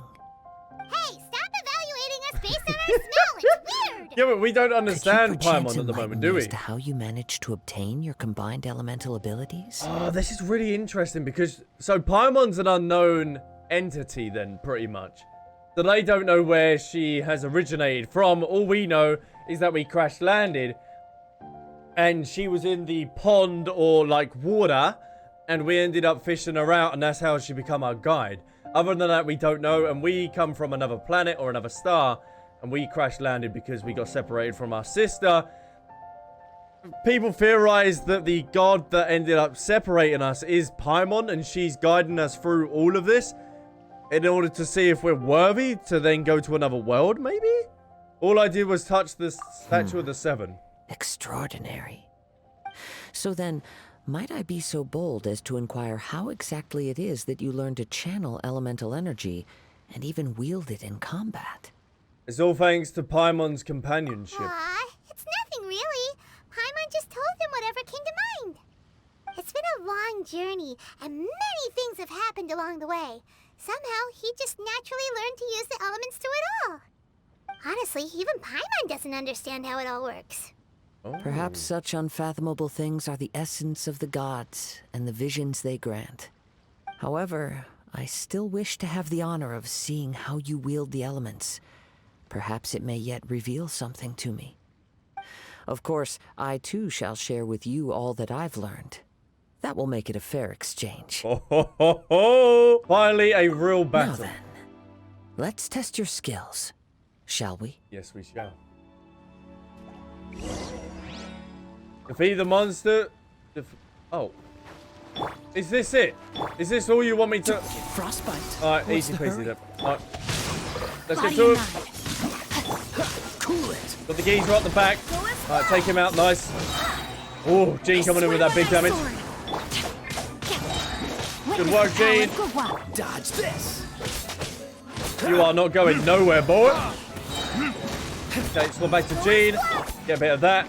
Hey, stop evaluating us based on our smell. It's weird. Yeah, but we don't understand Could you perchance Paimon at the moment, enlighten do me we? as to how you managed to obtain your combined elemental abilities? Oh, this is really interesting because... So Paimon's an unknown entity then, pretty much. So they don't know where she has originated from. All we know is that we crash landed. And she was in the pond or, like, water. And we ended up fishing her out. And that's how she became our guide. Other than that, we don't know. And we come from another planet or another star. And we crash landed because we got separated from our sister. People theorize that the god that ended up separating us is Paimon, and she's guiding us through all of this in order to see if we're worthy to then go to another world, maybe? All I did was touch the statue of the Seven. Extraordinary. So then, might I be so bold as to inquire how exactly it is that you learn to channel elemental energy and even wield it in combat? It's all thanks to Paimon's companionship. Aw, it's nothing really. Paimon just told him whatever came to mind. It's been a long journey, and many things have happened along the way. Somehow, he just naturally learned to use the elements through it all. Honestly, even Paimon doesn't understand how it all works. Oh. Perhaps such unfathomable things are the essence of the gods and the visions they grant. However, I still wish to have the honor of seeing how you wield the elements. Perhaps it may yet reveal something to me. Of course, I too shall share with you all that I've learned. That will make it a fair exchange. Oh, ho, ho, ho. Finally, a real Now battle. then, let's test your skills, shall we? Yes, we shall. Defeat the monster. Oh. Is this it? Is this all you want me to... Frostbite. Alright, What's easy the peasy hurry? then. Alright. Let's Body get to and him. mind. Cool it. Got the geezer at the back. Alright, take him out. Nice. Oh, Jean coming in with that big damage. Good work, Jean. Dodge this. You are not going nowhere, boy. Okay, let's go back to Jean. Get a bit of that.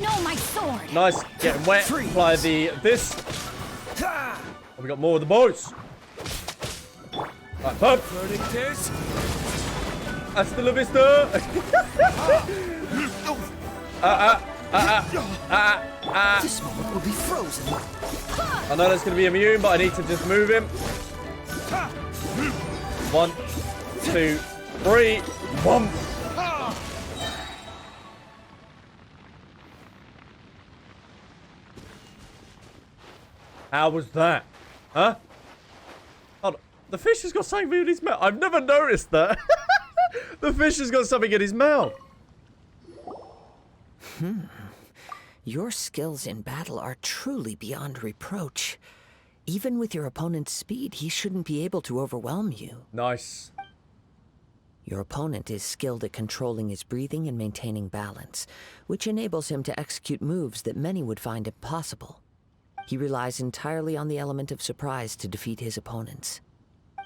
No, my sword. Nice. Getting wet. Apply this. Oh, we got more of the boats. Right, pump. Hasta la vista. This moment will be frozen. I know that's going to be immune, but I need to just move him. 1, 2, 3. Boom. How was that? Huh? Hold on. The fish has got something in his mouth. I've never noticed that. The fish has got something in his mouth. Your skills in battle are truly beyond reproach. Even with your opponent's speed, he shouldn't be able to overwhelm you. Nice. Your opponent is skilled at controlling his breathing and maintaining balance, which enables him to execute moves that many would find impossible. He relies entirely on the element of surprise to defeat his opponents.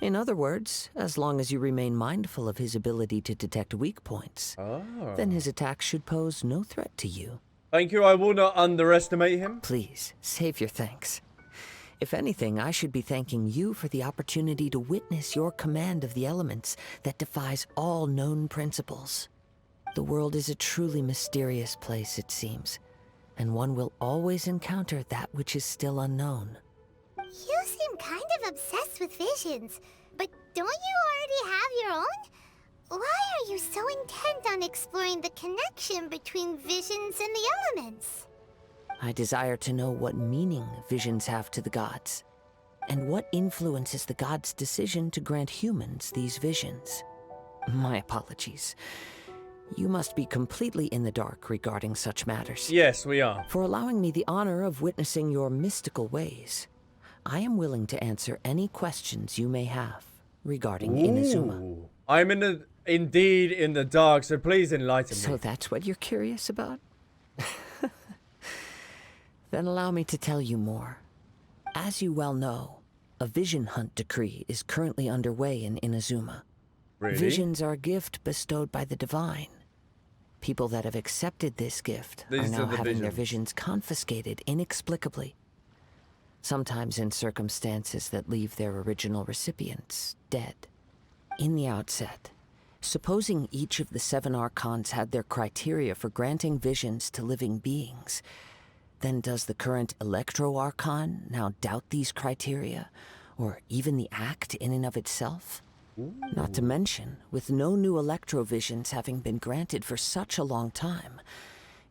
In other words, as long as you remain mindful of his ability to detect weak points, then his attacks should pose no threat to you. Thank you. I will not underestimate him. Please, save your thanks. If anything, I should be thanking you for the opportunity to witness your command of the elements that defies all known principles. The world is a truly mysterious place, it seems, and one will always encounter that which is still unknown. You seem kind of obsessed with visions, but don't you already have your own? Why are you so intent on exploring the connection between visions and the elements? I desire to know what meaning visions have to the gods. And what influences the gods' decision to grant humans these visions? My apologies. You must be completely in the dark regarding such matters. Yes, we are. For allowing me the honor of witnessing your mystical ways, I am willing to answer any questions you may have regarding Inazuma. Ooh. I'm indeed in the dark, so please enlighten me. So that's what you're curious about? Then allow me to tell you more. As you well know, a vision hunt decree is currently underway in Inazuma. Really? Visions are a gift bestowed by the divine. People that have accepted this gift are now having their visions confiscated inexplicably. Sometimes in circumstances that leave their original recipients dead. In the outset, supposing each of the 7 Archons had their criteria for granting visions to living beings, then does the current Electro-Archon now doubt these criteria, or even the act in and of itself? Ooh. Not to mention, with no new Electro-visions having been granted for such a long time,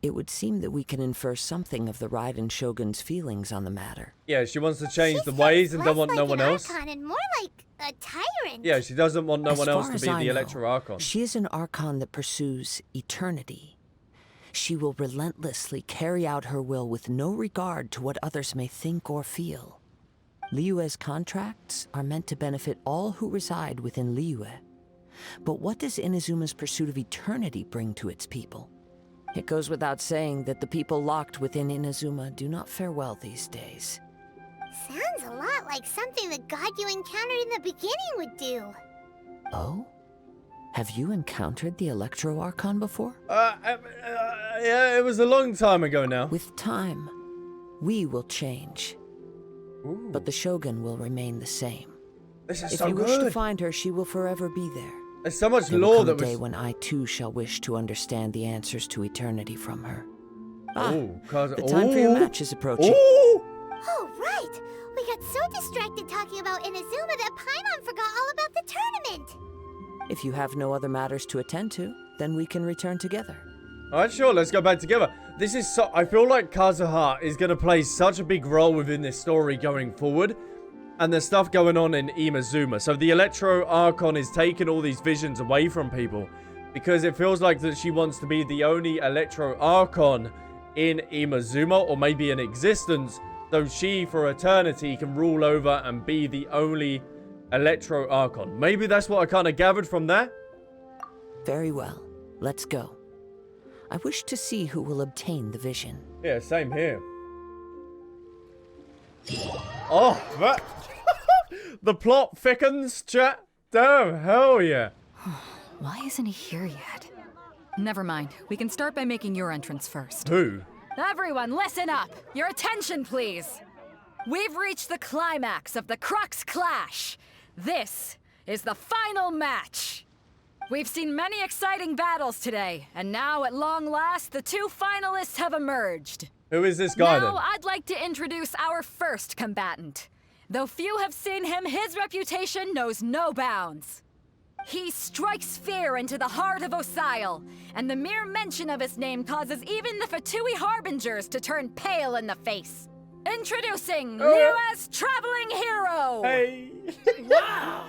it would seem that we can infer something of the Raiden Shogun's feelings on the matter. Yeah, she wants to change the ways and don't want no one else. Archon and more like a tyrant. Yeah, she doesn't want no one else to be the Electro Archon. She is an Archon that pursues eternity. She will relentlessly carry out her will with no regard to what others may think or feel. Liyue's contracts are meant to benefit all who reside within Liyue. But what does Inazuma's pursuit of eternity bring to its people? It goes without saying that the people locked within Inazuma do not fare well these days. Sounds a lot like something the god you encountered in the beginning would do. Oh? Have you encountered the Electro Archon before? Yeah, it was a long time ago now. With time, we will change. Ooh. But the Shogun will remain the same. This is if so you good. wish to find her, she will forever be there. There's so much There lore will that come a was... day when I too shall wish to understand the answers to eternity from her. Ooh, The time for your match is approaching. Ooh. Oh, right! We got so distracted talking about Inazuma that Paimon forgot all about the tournament! If you have no other matters to attend to, then we can return together. Alright, sure, let's go back together. This is so... I feel like Kazuha is going to play such a big role within this story going forward. And there's stuff going on in Inazuma. So the Electro Archon is taking all these visions away from people. Because it feels like that she wants to be the only Electro Archon in Inazuma. Or maybe in existence. Though she, for eternity, can rule over and be the only Electro Archon. Maybe that's what I kind of gathered from there. Very well. Let's go. I wish to see who will obtain the vision. Yeah, same here. Oh, that... The plot thickens, chat. Damn, hell yeah. Why isn't he here yet? Never mind. We can start by making your entrance first. Who? Everyone, listen up! Your attention, please! We've reached the climax of the Crux clash! This is the final match! We've seen many exciting battles today, and now, at long last, the 2 finalists have emerged. Who is this guy, Now, then? I'd like to introduce our first combatant. Though few have seen him, his reputation knows no bounds. He strikes fear into the heart of Osile, and the mere mention of his name causes even the Fatui Harbingers to turn pale in the face. Introducing Liyue's traveling hero! Hey! Wow!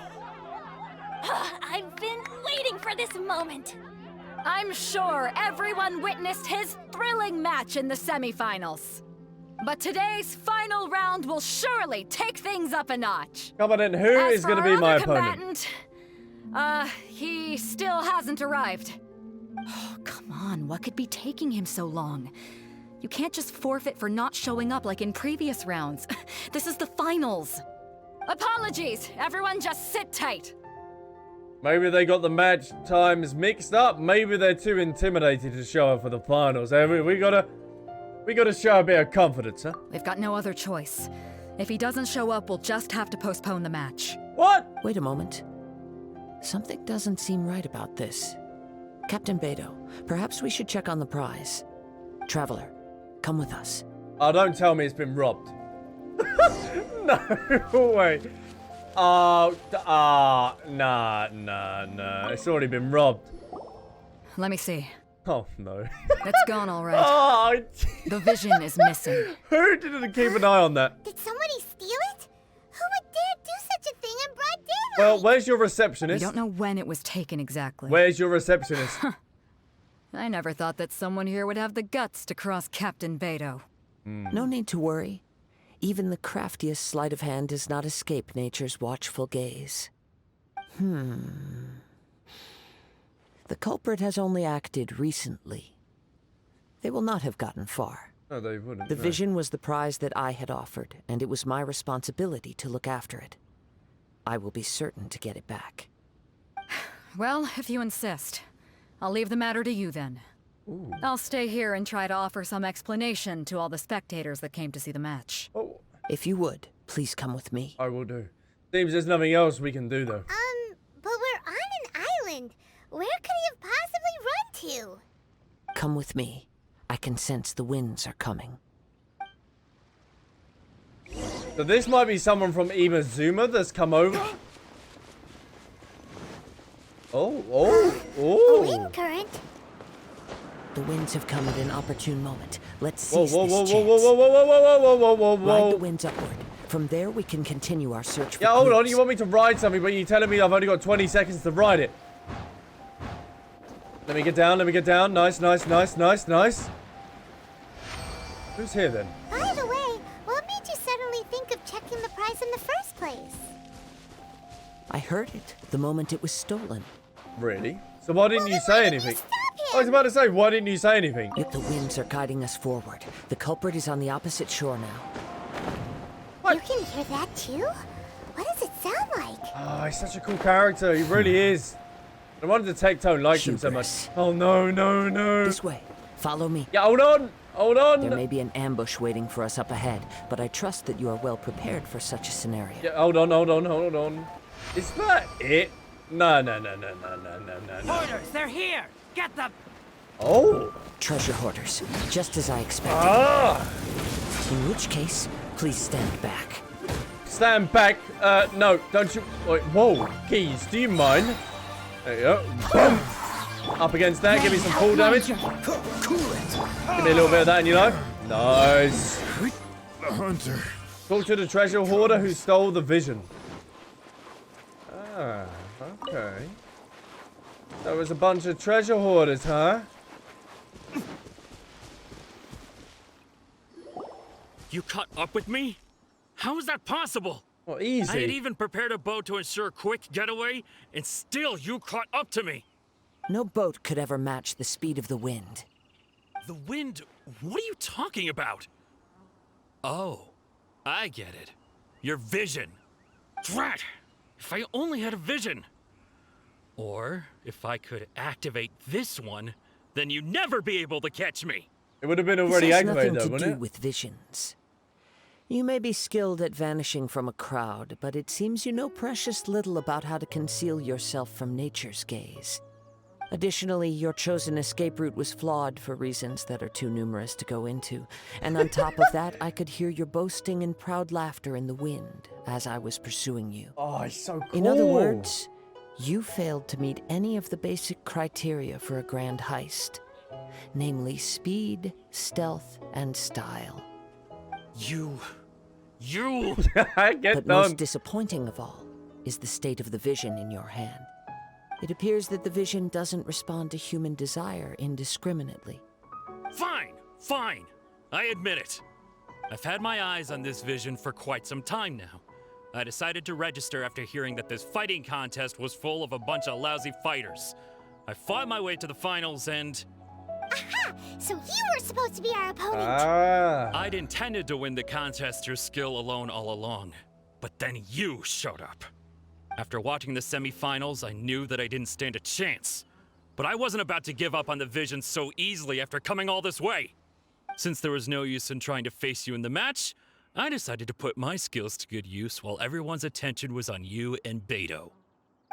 I've been waiting for this moment. I'm sure everyone witnessed his thrilling match in the semifinals. But today's final round will surely take things up a notch. Come on in, who As is for going to our be my other opponent? combatant, he still hasn't arrived. Oh, come on, what could be taking him so long? You can't just forfeit for not showing up like in previous rounds. This is the finals. Apologies, everyone just sit tight. Maybe they got the match times mixed up. Maybe they're too intimidated to show up for the finals. Hey, we gotta show a bit of confidence, huh? We've got no other choice. If he doesn't show up, we'll just have to postpone the match. What? Wait a moment. Something doesn't seem right about this. Captain Beidou, perhaps we should check on the prize. Traveler, come with us. Oh, don't tell me it's been robbed. No way. Nah. It's already been robbed. Let me see. Oh, no. It's gone all right. Oh, The vision is missing. who didn't keep an eye on that? Did somebody steal it? Who Well, where's your We receptionist? don't know when it was taken exactly. Where's your receptionist? I never thought that someone here would have the guts to cross Captain Beidou. No need to worry. Even the craftiest sleight of hand does not escape nature's watchful gaze. The culprit has only acted recently. They will not have gotten far. No, they wouldn't. The no. vision was the prize that I had offered, and it was my responsibility to look after it. I will be certain to get it back. Well, if you insist, I'll leave the matter to you then. I'll stay here and try to offer some explanation to all the spectators that came to see the match. Oh, If you would, please come with me. I will do. Seems there's nothing else we can do, though. But we're on an island. Where could he have possibly run to? Come with me. I can sense the winds are coming. So this might be someone from Inazuma that's come over. A wind current? The winds have come at an opportune moment. Let's Whoa, seize whoa, this whoa, chance. whoa, whoa, whoa, whoa, whoa, whoa, whoa, whoa, whoa, Ride the whoa. winds upward. From there, we can continue our search for Yeah, hold on. clues. You want me to ride something, but you're telling me I've only got 20 seconds to ride it. Let me get down. Let me get down. Nice, nice, nice, nice, nice. Who's here then? By the way, what made you suddenly think of checking the prize in the first place? I heard it the moment it was stolen. Really? So why didn't you say anything? Stop I was him! about to say, why didn't you say anything? Yet the winds are guiding us forward. The culprit is on the opposite shore now. You can hear that too? What does it sound like? Oh, he's such a cool character. He really is. No wonder the Tectone likes him so much. Hubris. Oh, no, no, no. This way. Follow me. Yeah, hold on. Hold on. There may be an ambush waiting for us up ahead, but I trust that you are well prepared for such a scenario. Yeah, hold on, hold on, hold on. Is that it? No, no, no, no, no, no, no, no, no. Hoarders, they're here! Get them! Oh. Treasure hoarders, just as I expected. Ah. In which case, please stand back. Stand back. No, don't you. Wait, whoa. Keys, do you mind? There you go. Boom. Up against that. Give me some full damage. Give me a little bit of that in your life. Nice. The hunter. Talk to the treasure hoarder who stole the vision. Ah, okay. There was a bunch of treasure hoarders, huh? You caught up with me? How is that possible? Well, I had easy. even prepared a boat to ensure a quick getaway, and still you caught up to me. No boat could ever match the speed of the wind. The wind? What are you talking about? Oh, I get it. Your vision. Drat! If I only had a vision. Or, if I could activate this one, then you'd never be able to catch me. It would have been This already has activated, nothing though, to wouldn't do it? with visions. You may be skilled at vanishing from a crowd, but it seems you know precious little about how to conceal yourself from nature's gaze. Additionally, your chosen escape route was flawed for reasons that are too numerous to go into. And on top of that, I could hear your boasting and proud laughter in the wind as I was pursuing you. Oh, it's so cool. In other words, you failed to meet any of the basic criteria for a grand heist. Namely speed, stealth, and style. You... Get But done. most disappointing of all is the state of the vision in your hand. It appears that the vision doesn't respond to human desire indiscriminately. Fine, fine. I admit it. I've had my eyes on this vision for quite some time now. I decided to register after hearing that this fighting contest was full of a bunch of lousy fighters. I fought my way to the finals and... Aha! So you were supposed to be our opponent! Ah. I'd intended to win the contest through skill alone all along. But then you showed up. After watching the semifinals, I knew that I didn't stand a chance. But I wasn't about to give up on the vision so easily after coming all this way. Since there was no use in trying to face you in the match, I decided to put my skills to good use while everyone's attention was on you and Beidou.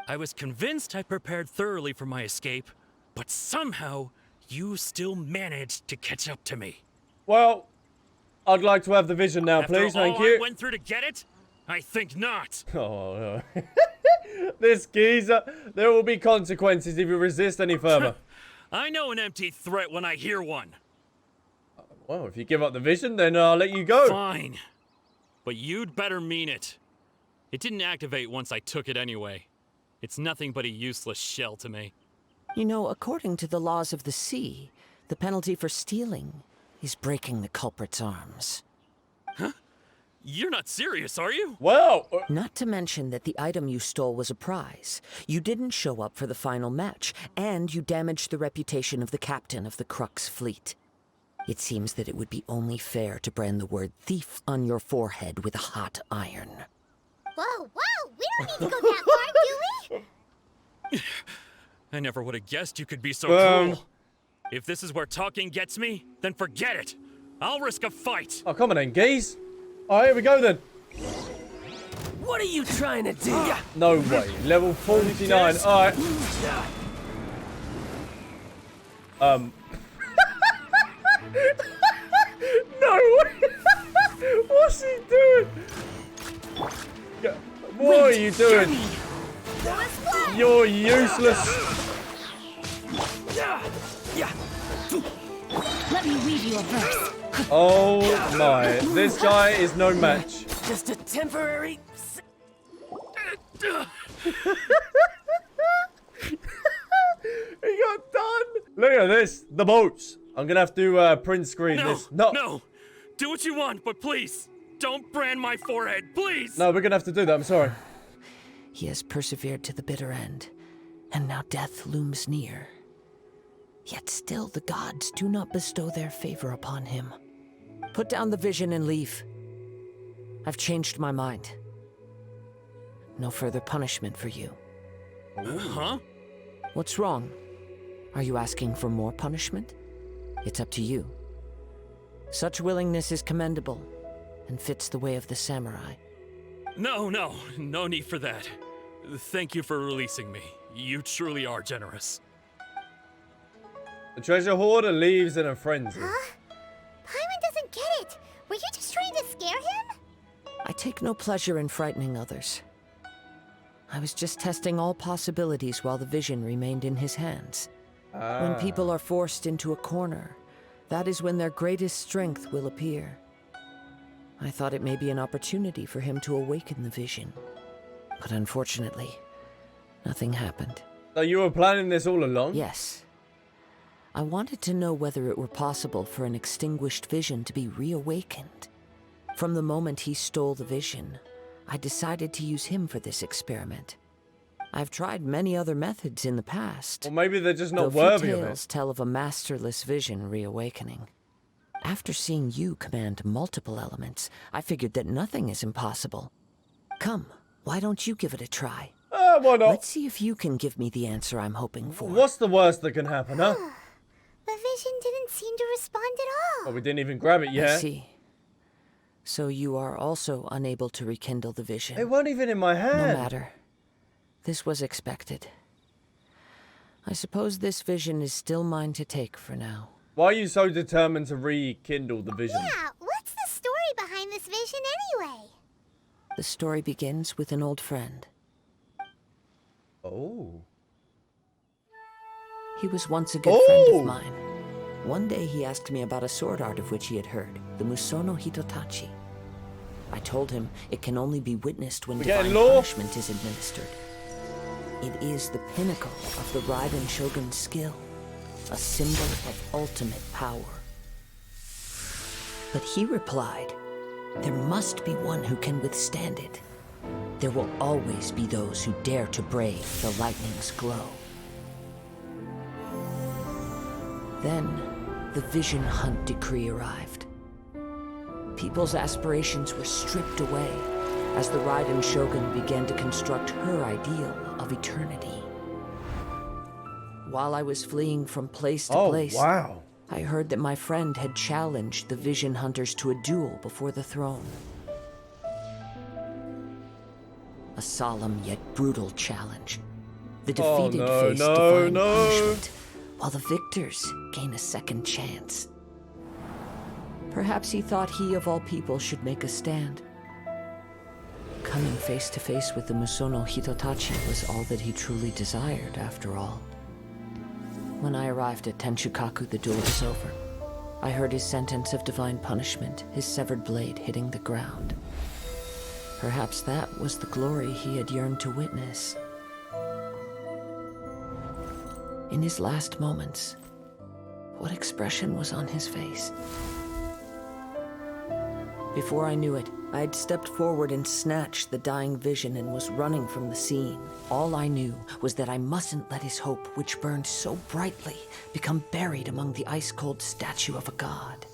I was convinced I prepared thoroughly for my escape, but somehow you still managed to catch up to me. Well, I'd like to have the vision now, After please. Thank all you. I went through to get it? I think not. Oh, no. This geezer. There will be consequences if you resist any further. I know an empty threat when I hear one. Well, if you give up the vision, then I'll let you go. Fine. But you'd better mean it. It didn't activate once I took it anyway. It's nothing but a useless shell to me. You know, according to the laws of the sea, the penalty for stealing is breaking the culprit's arms. Huh? You're not serious, are you? Well, Not to mention that the item you stole was a prize. You didn't show up for the final match, and you damaged the reputation of the captain of the Crux fleet. It seems that it would be only fair to brand the word thief on your forehead with a hot iron. Whoa, whoa! We don't need to go that far, do we? I never would have guessed you could be so cool. If this is where talking gets me, then forget it. I'll risk a fight. oh, come on then, geez. Alright, here we go then. What are you trying to do? No way. Level 49. Alright. No way. What's he doing? What are you doing? You're useless. Let me read you a verse. Oh my. This guy is no match. Just a temporary... He got done. Look at this. The boats. I'm gonna have to print screen this. No. Do what you want, but please, don't brand my forehead, please. No, we're gonna have to do that. I'm sorry. He has persevered to the bitter end, and now death looms near. Yet still the gods do not bestow their favor upon him. Put down the vision and leave. I've changed my mind. No further punishment for you. Huh? What's wrong? Are you asking for more punishment? It's up to you. Such willingness is commendable, and fits the way of the samurai. No need for that. Thank you for releasing me. You truly are generous. The treasure hoarder leaves in a frenzy. Huh? Paimon doesn't get it. Were you just trying to scare him? I take no pleasure in frightening others. I was just testing all possibilities while the vision remained in his hands. When people are forced into a corner, that is when their greatest strength will appear. I thought it may be an opportunity for him to awaken the vision. But unfortunately, nothing happened. So you were planning this all along? Yes. I wanted to know whether it were possible for an extinguished vision to be reawakened. From the moment he stole the vision, I decided to use him for this experiment. I've tried many other methods in the past. Or maybe they're just not though worthy few of tales it. tell of a masterless vision reawakening. After seeing you command multiple elements, I figured that nothing is impossible. Come, why don't you give it a try? Why not? Let's see if you can give me the answer I'm hoping for. What's the worst that can happen, huh? The vision didn't seem to respond at all. Oh, we didn't even grab it yet. I see. So you are also unable to rekindle the vision. It wasn't even in my hand. No matter. This was expected. I suppose this vision is still mine to take for now. Why are you so determined to rekindle the vision? Yeah, what's the story behind this vision anyway? The story begins with an old friend. Oh. He was once a good friend of mine. One day he asked me about a sword art of which he had heard, the Musono Hitotachi. I told him it can only be witnessed when divine punishment is administered. It is the pinnacle of the Raiden Shogun's skill, a symbol of ultimate power. But he replied, there must be one who can withstand it. There will always be those who dare to brave the lightning's glow. Then, the Vision Hunt decree arrived. People's aspirations were stripped away as the Raiden Shogun began to construct her ideal of eternity. While I was fleeing from place to place, I heard that my friend had challenged the Vision Hunters to a duel before the throne. A solemn yet brutal challenge. The defeated face divine punishment, while the victors gain a second chance. Perhaps he thought he of all people should make a stand. Coming face to face with the Musono Hitotachi was all that he truly desired, after all. When I arrived at Tenshukaku, the duel was over. I heard his sentence of divine punishment, his severed blade hitting the ground. Perhaps that was the glory he had yearned to witness. In his last moments, what expression was on his face? Before I knew it, I had stepped forward and snatched the dying vision and was running from the scene. All I knew was that I mustn't let his hope, which burned so brightly, become buried among the ice-cold statue of a god.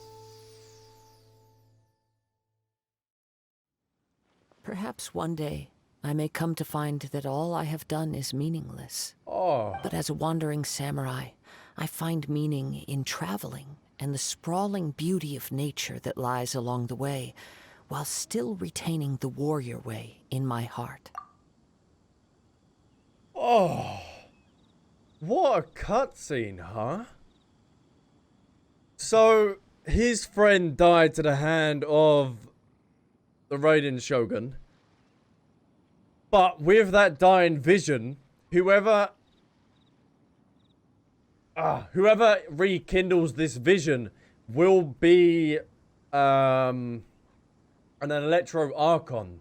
Perhaps one day, I may come to find that all I have done is meaningless. Oh. But as a wandering samurai, I find meaning in traveling and the sprawling beauty of nature that lies along the way, while still retaining the warrior way in my heart. Oh. What a cutscene, huh? So, his friend died to the hand of the Raiden Shogun. But with that dying vision, whoever rekindles this vision will be an Electro Archon.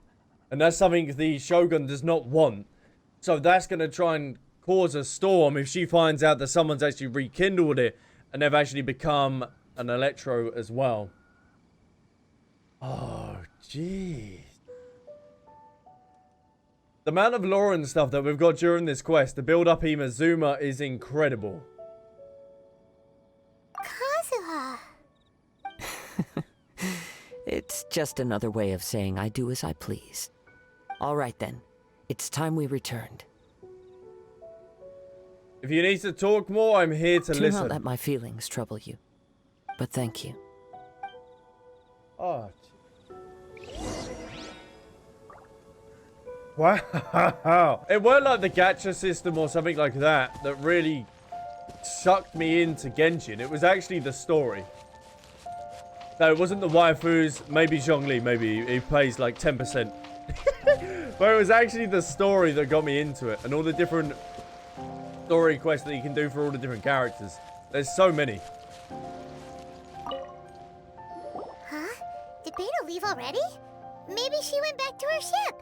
And that's something the Shogun does not want. So that's going to try and cause a storm if she finds out that someone's actually rekindled it and they've actually become an Electro as well. Oh, jeez. The amount of lore and stuff that we've got during this quest to build up Inazuma is incredible. Kazuha. It's just another way of saying I do as I please. All right then, it's time we returned. If you need to talk more, I'm here to Do listen. not let my feelings trouble you, but thank you. Oh. Wow. It weren't like the gacha system or something like that that really sucked me into Genshin. It was actually the story. No, it wasn't the waifus. Maybe Zhongli, maybe he plays like 10%. But it was actually the story that got me into it. And all the different story quests that you can do for all the different characters. There's so many. Huh? Did Beidou leave already? Maybe she went back to her ship.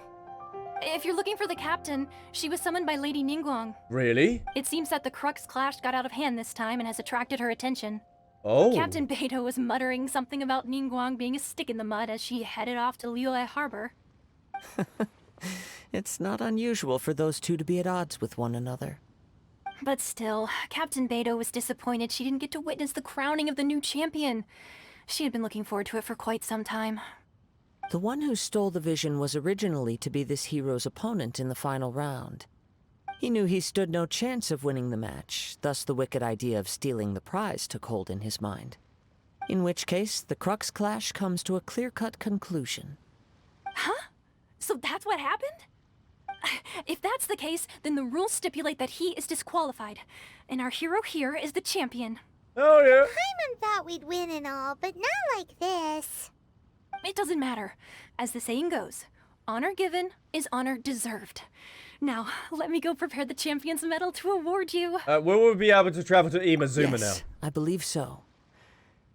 If you're looking for the captain, she was summoned by Lady Ningguang. Really? It seems that the Crux clash got out of hand this time and has attracted her attention. Oh. Captain Beidou was muttering something about Ningguang being a stick in the mud as she headed off to Liyue Harbor. It's not unusual for those two to be at odds with one another. But still, Captain Beidou was disappointed she didn't get to witness the crowning of the new champion. She had been looking forward to it for quite some time. The one who stole the vision was originally to be this hero's opponent in the final round. He knew he stood no chance of winning the match, thus the wicked idea of stealing the prize took hold in his mind. In which case, the Crux clash comes to a clear-cut conclusion. Huh? So that's what happened? If that's the case, then the rules stipulate that he is disqualified, and our hero here is the champion. Oh yeah. Paimon thought we'd win and all, but not like this. It doesn't matter. As the saying goes, honor given is honor deserved. Now, let me go prepare the champion's medal to award you. Will we be able to travel to Inazuma now? I believe so.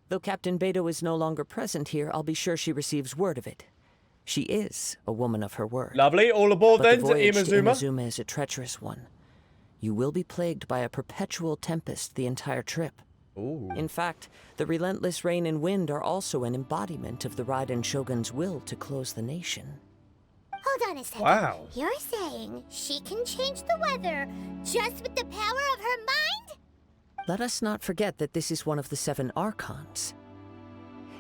Though Captain Beidou is no longer present here, I'll be sure she receives word of it. She is a woman of her word. Lovely. All aboard But then the to voyage Inazuma. to Inazuma is a treacherous one. You will be plagued by a perpetual tempest the entire trip. Ooh. In fact, the relentless rain and wind are also an embodiment of the Raiden Shogun's will to close the nation. Hold on a second. Wow. You're saying she can change the weather just with the power of her mind? Let us not forget that this is one of the 7 Archons.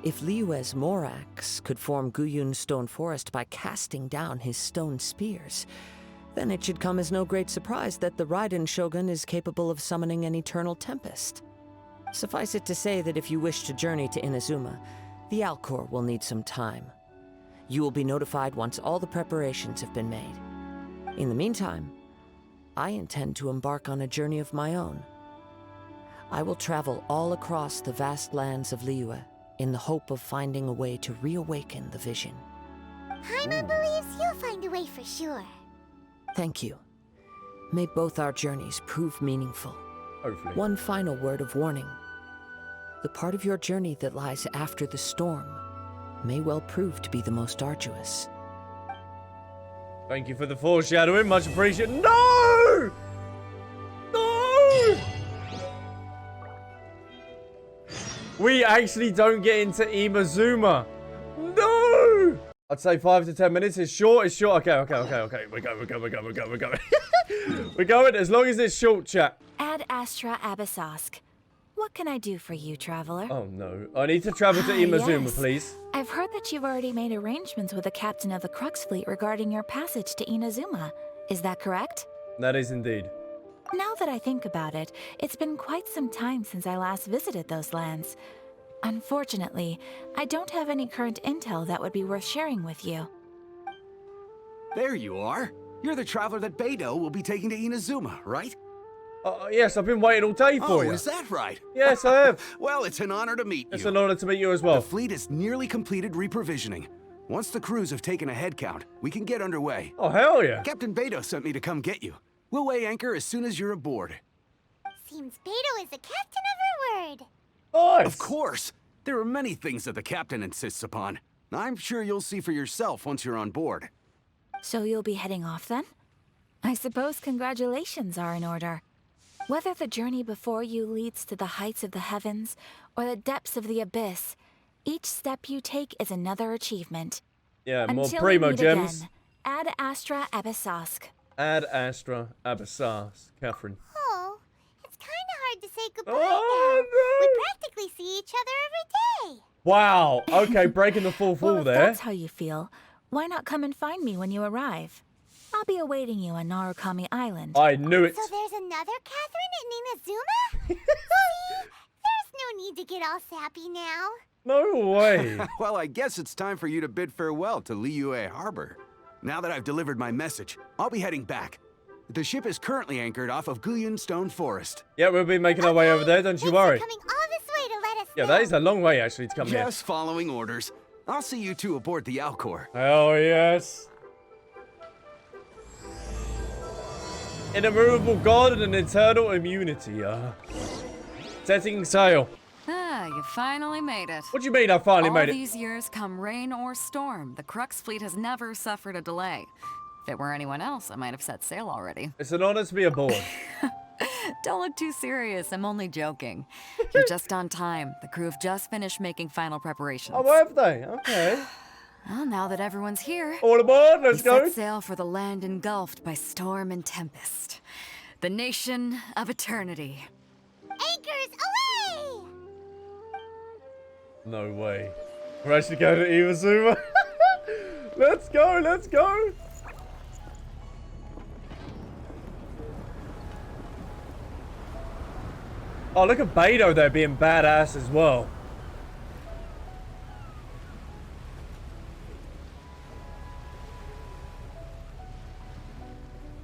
If Liyue's Morax could form Guyun's stone forest by casting down his stone spears, then it should come as no great surprise that the Raiden Shogun is capable of summoning an eternal tempest. Suffice it to say that if you wish to journey to Inazuma, the Alcor will need some time. You will be notified once all the preparations have been made. In the meantime, I intend to embark on a journey of my own. I will travel all across the vast lands of Liyue in the hope of finding a way to reawaken the vision. Paimon believes you'll find a way for sure. Thank you. May both our journeys prove meaningful. Hopefully. One final word of warning. The part of your journey that lies after the storm may well prove to be the most arduous. Thank you for the foreshadowing. Much appreciated. No! No! We actually don't get into Inazuma. No! I'd say 5 to 10 minutes. It's short. It's short. Okay. We're going. We're going as long as it's short, chat. Ad Astra Abyssosk. What can I do for you, traveler? Oh, no. I need to travel to Inazuma, yes. please. I've heard that you've already made arrangements with the captain of the Crux fleet regarding your passage to Inazuma. Is that correct? That is indeed. Now that I think about it, it's been quite some time since I last visited those lands. Unfortunately, I don't have any current intel that would be worth sharing with you. There you are. You're the traveler that Beidou will be taking to Inazuma, right? Yes, I've been waiting all day for you. Oh, is that right? Yes, I have. Well, it's an honor to meet you. It's an honor to meet you as well. The fleet is nearly completed reprovisioning. Once the crews have taken a head count, we can get underway. Oh, hell yeah. Captain Beidou sent me to come get you. We'll weigh anchor as soon as you're aboard. Seems Beidou is the captain of her word. Nice. Of course. There are many things that the captain insists upon. I'm sure you'll see for yourself once you're on board. So you'll be heading off then? I suppose congratulations are in order. Whether the journey before you leads to the heights of the heavens or the depths of the abyss, each step you take is another achievement. Yeah, more Until primo we meet gems. Again, Ad Astra Abyssosk. Ad Astra Abyssosk. Catherine. Oh, it's kind of hard to say goodbye Oh, now. no. We practically see each other every day. Wow. Okay, breaking the fourth wall Well, if there. that's how you feel, why not come and find me when you arrive? I'll be awaiting you on Narukami Island. I knew it. So there's another Catherine in Inazuma? See, there's no need to get all sappy now. No way. Well, I guess it's time for you to bid farewell to Liyue Harbor. Now that I've delivered my message, I'll be heading back. The ship is currently anchored off of Guyunstone Forest. Yeah, we'll be making our way over there, don't you worry. Coming all this way to let us Yeah, know. that is a long way actually to come here. Just following orders. I'll see you two aboard the Alcor. Oh, yes. An immovable god and an eternal immunity. Setting sail. Ah, you finally made it. What do you mean I finally made it? All these years, come rain or storm, the Crux fleet has never suffered a delay. If it were anyone else, I might have set sail already. It's an honor to be aboard. Don't look too serious, I'm only joking. You're just on time. The crew have just finished making final preparations. Oh, have they? Okay. Well, now that everyone's here, all aboard, let's go. Set sail for the land engulfed by storm and tempest. The nation of eternity. Anchors away! No way. We're actually going to Inazuma. Let's go, let's go. Oh, look at Beidou there being badass as well.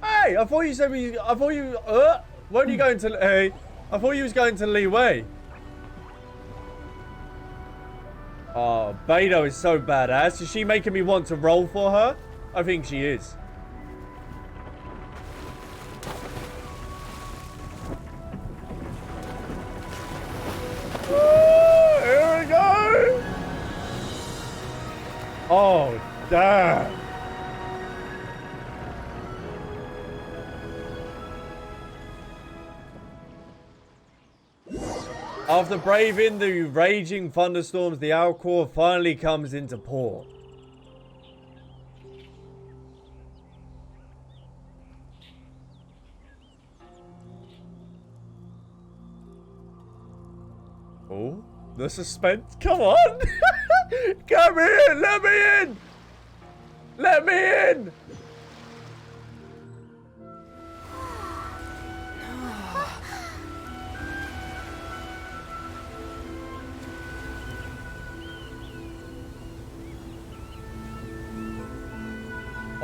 Hey, I thought you said weren't you going to, hey, I thought you was going to Li Wei. Oh, Beidou is so badass. Is she making me want to roll for her? I think she is. Ooh, here we go. Oh, damn. After braving the raging thunderstorms, the Alcor finally comes into port. Oh, the suspense. Come on. Come in. Let me in. Let me in.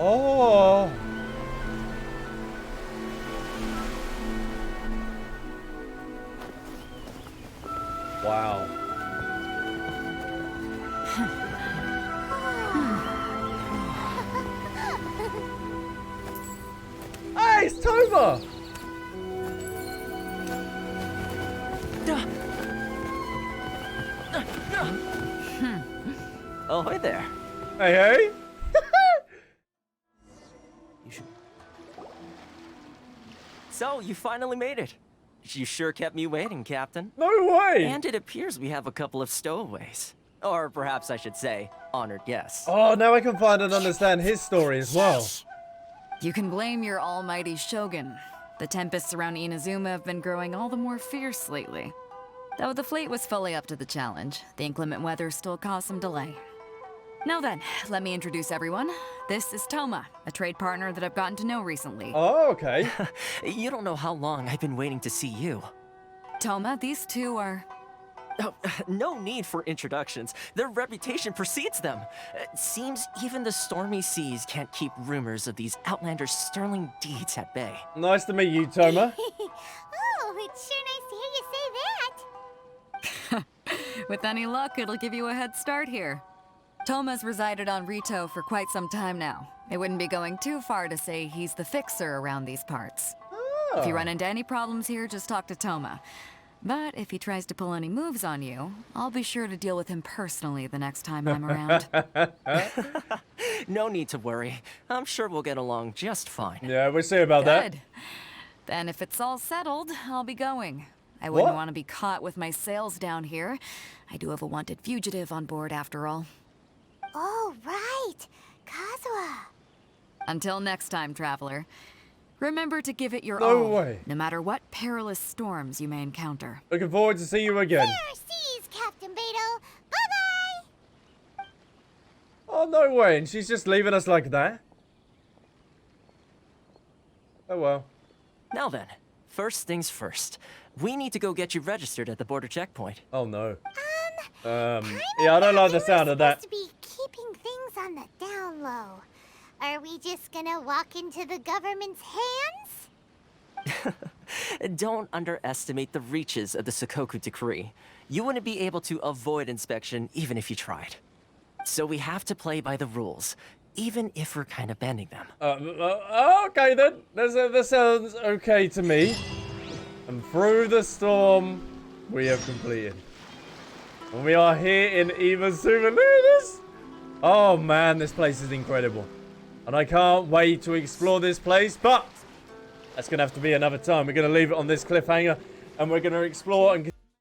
Oh. Wow. Hey, it's Tova! Oh, hi there. Hey, hey. So, you finally made it. You sure kept me waiting, Captain. No way! And it appears we have a couple of stowaways. Or perhaps I should say, honored guests. Oh, now I can find and understand his story as well. You can blame your almighty Shogun. The tempests around Inazuma have been growing all the more fierce lately. Though the fleet was fully up to the challenge, the inclement weather still caused some delay. Now then, let me introduce everyone. This is Toma, a trade partner that I've gotten to know recently. Oh, okay. You don't know how long I've been waiting to see you. Toma, these two are... Oh, no need for introductions. Their reputation precedes them. Seems even the stormy seas can't keep rumors of these outlanders' sterling deeds at bay. Nice to meet you, Toma. Oh, it's sure nice to hear you say that. With any luck, it'll give you a head start here. Toma's resided on Rito for quite some time now. It wouldn't be going too far to say he's the fixer around these parts. Oh. If you run into any problems here, just talk to Toma. But if he tries to pull any moves on you, I'll be sure to deal with him personally the next time I'm around. No need to worry. I'm sure we'll get along just fine. Yeah, we'll see about that. Good. Then if it's all settled, I'll be going. I wouldn't want to be caught with my sails down here. I do have a wanted fugitive on board after all. Oh, right. Kazuha. Until next time, traveler. Remember to give it your No all, way. no matter what perilous storms you may encounter. Looking forward to see you again. Fair seas, Captain Beidou. Bye-bye. Oh, no way. And she's just leaving us like that? Oh, well. Now then, first things first. We need to go get you registered at the border checkpoint. Oh, no. Yeah, I don't like the sound of that. To be keeping things on the down low. Are we just gonna walk into the government's hands? Don't underestimate the reaches of the Sakoku decree. You wouldn't be able to avoid inspection even if you tried. So we have to play by the rules, even if we're kind of bending them. Okay then. That sounds okay to me. And through the storm, we have completed. And we are here in Inazuma. Look at this. Oh man, this place is incredible. And I can't wait to explore this place, but that's going to have to be another time. We're going to leave it on this cliffhanger, and we're going to explore and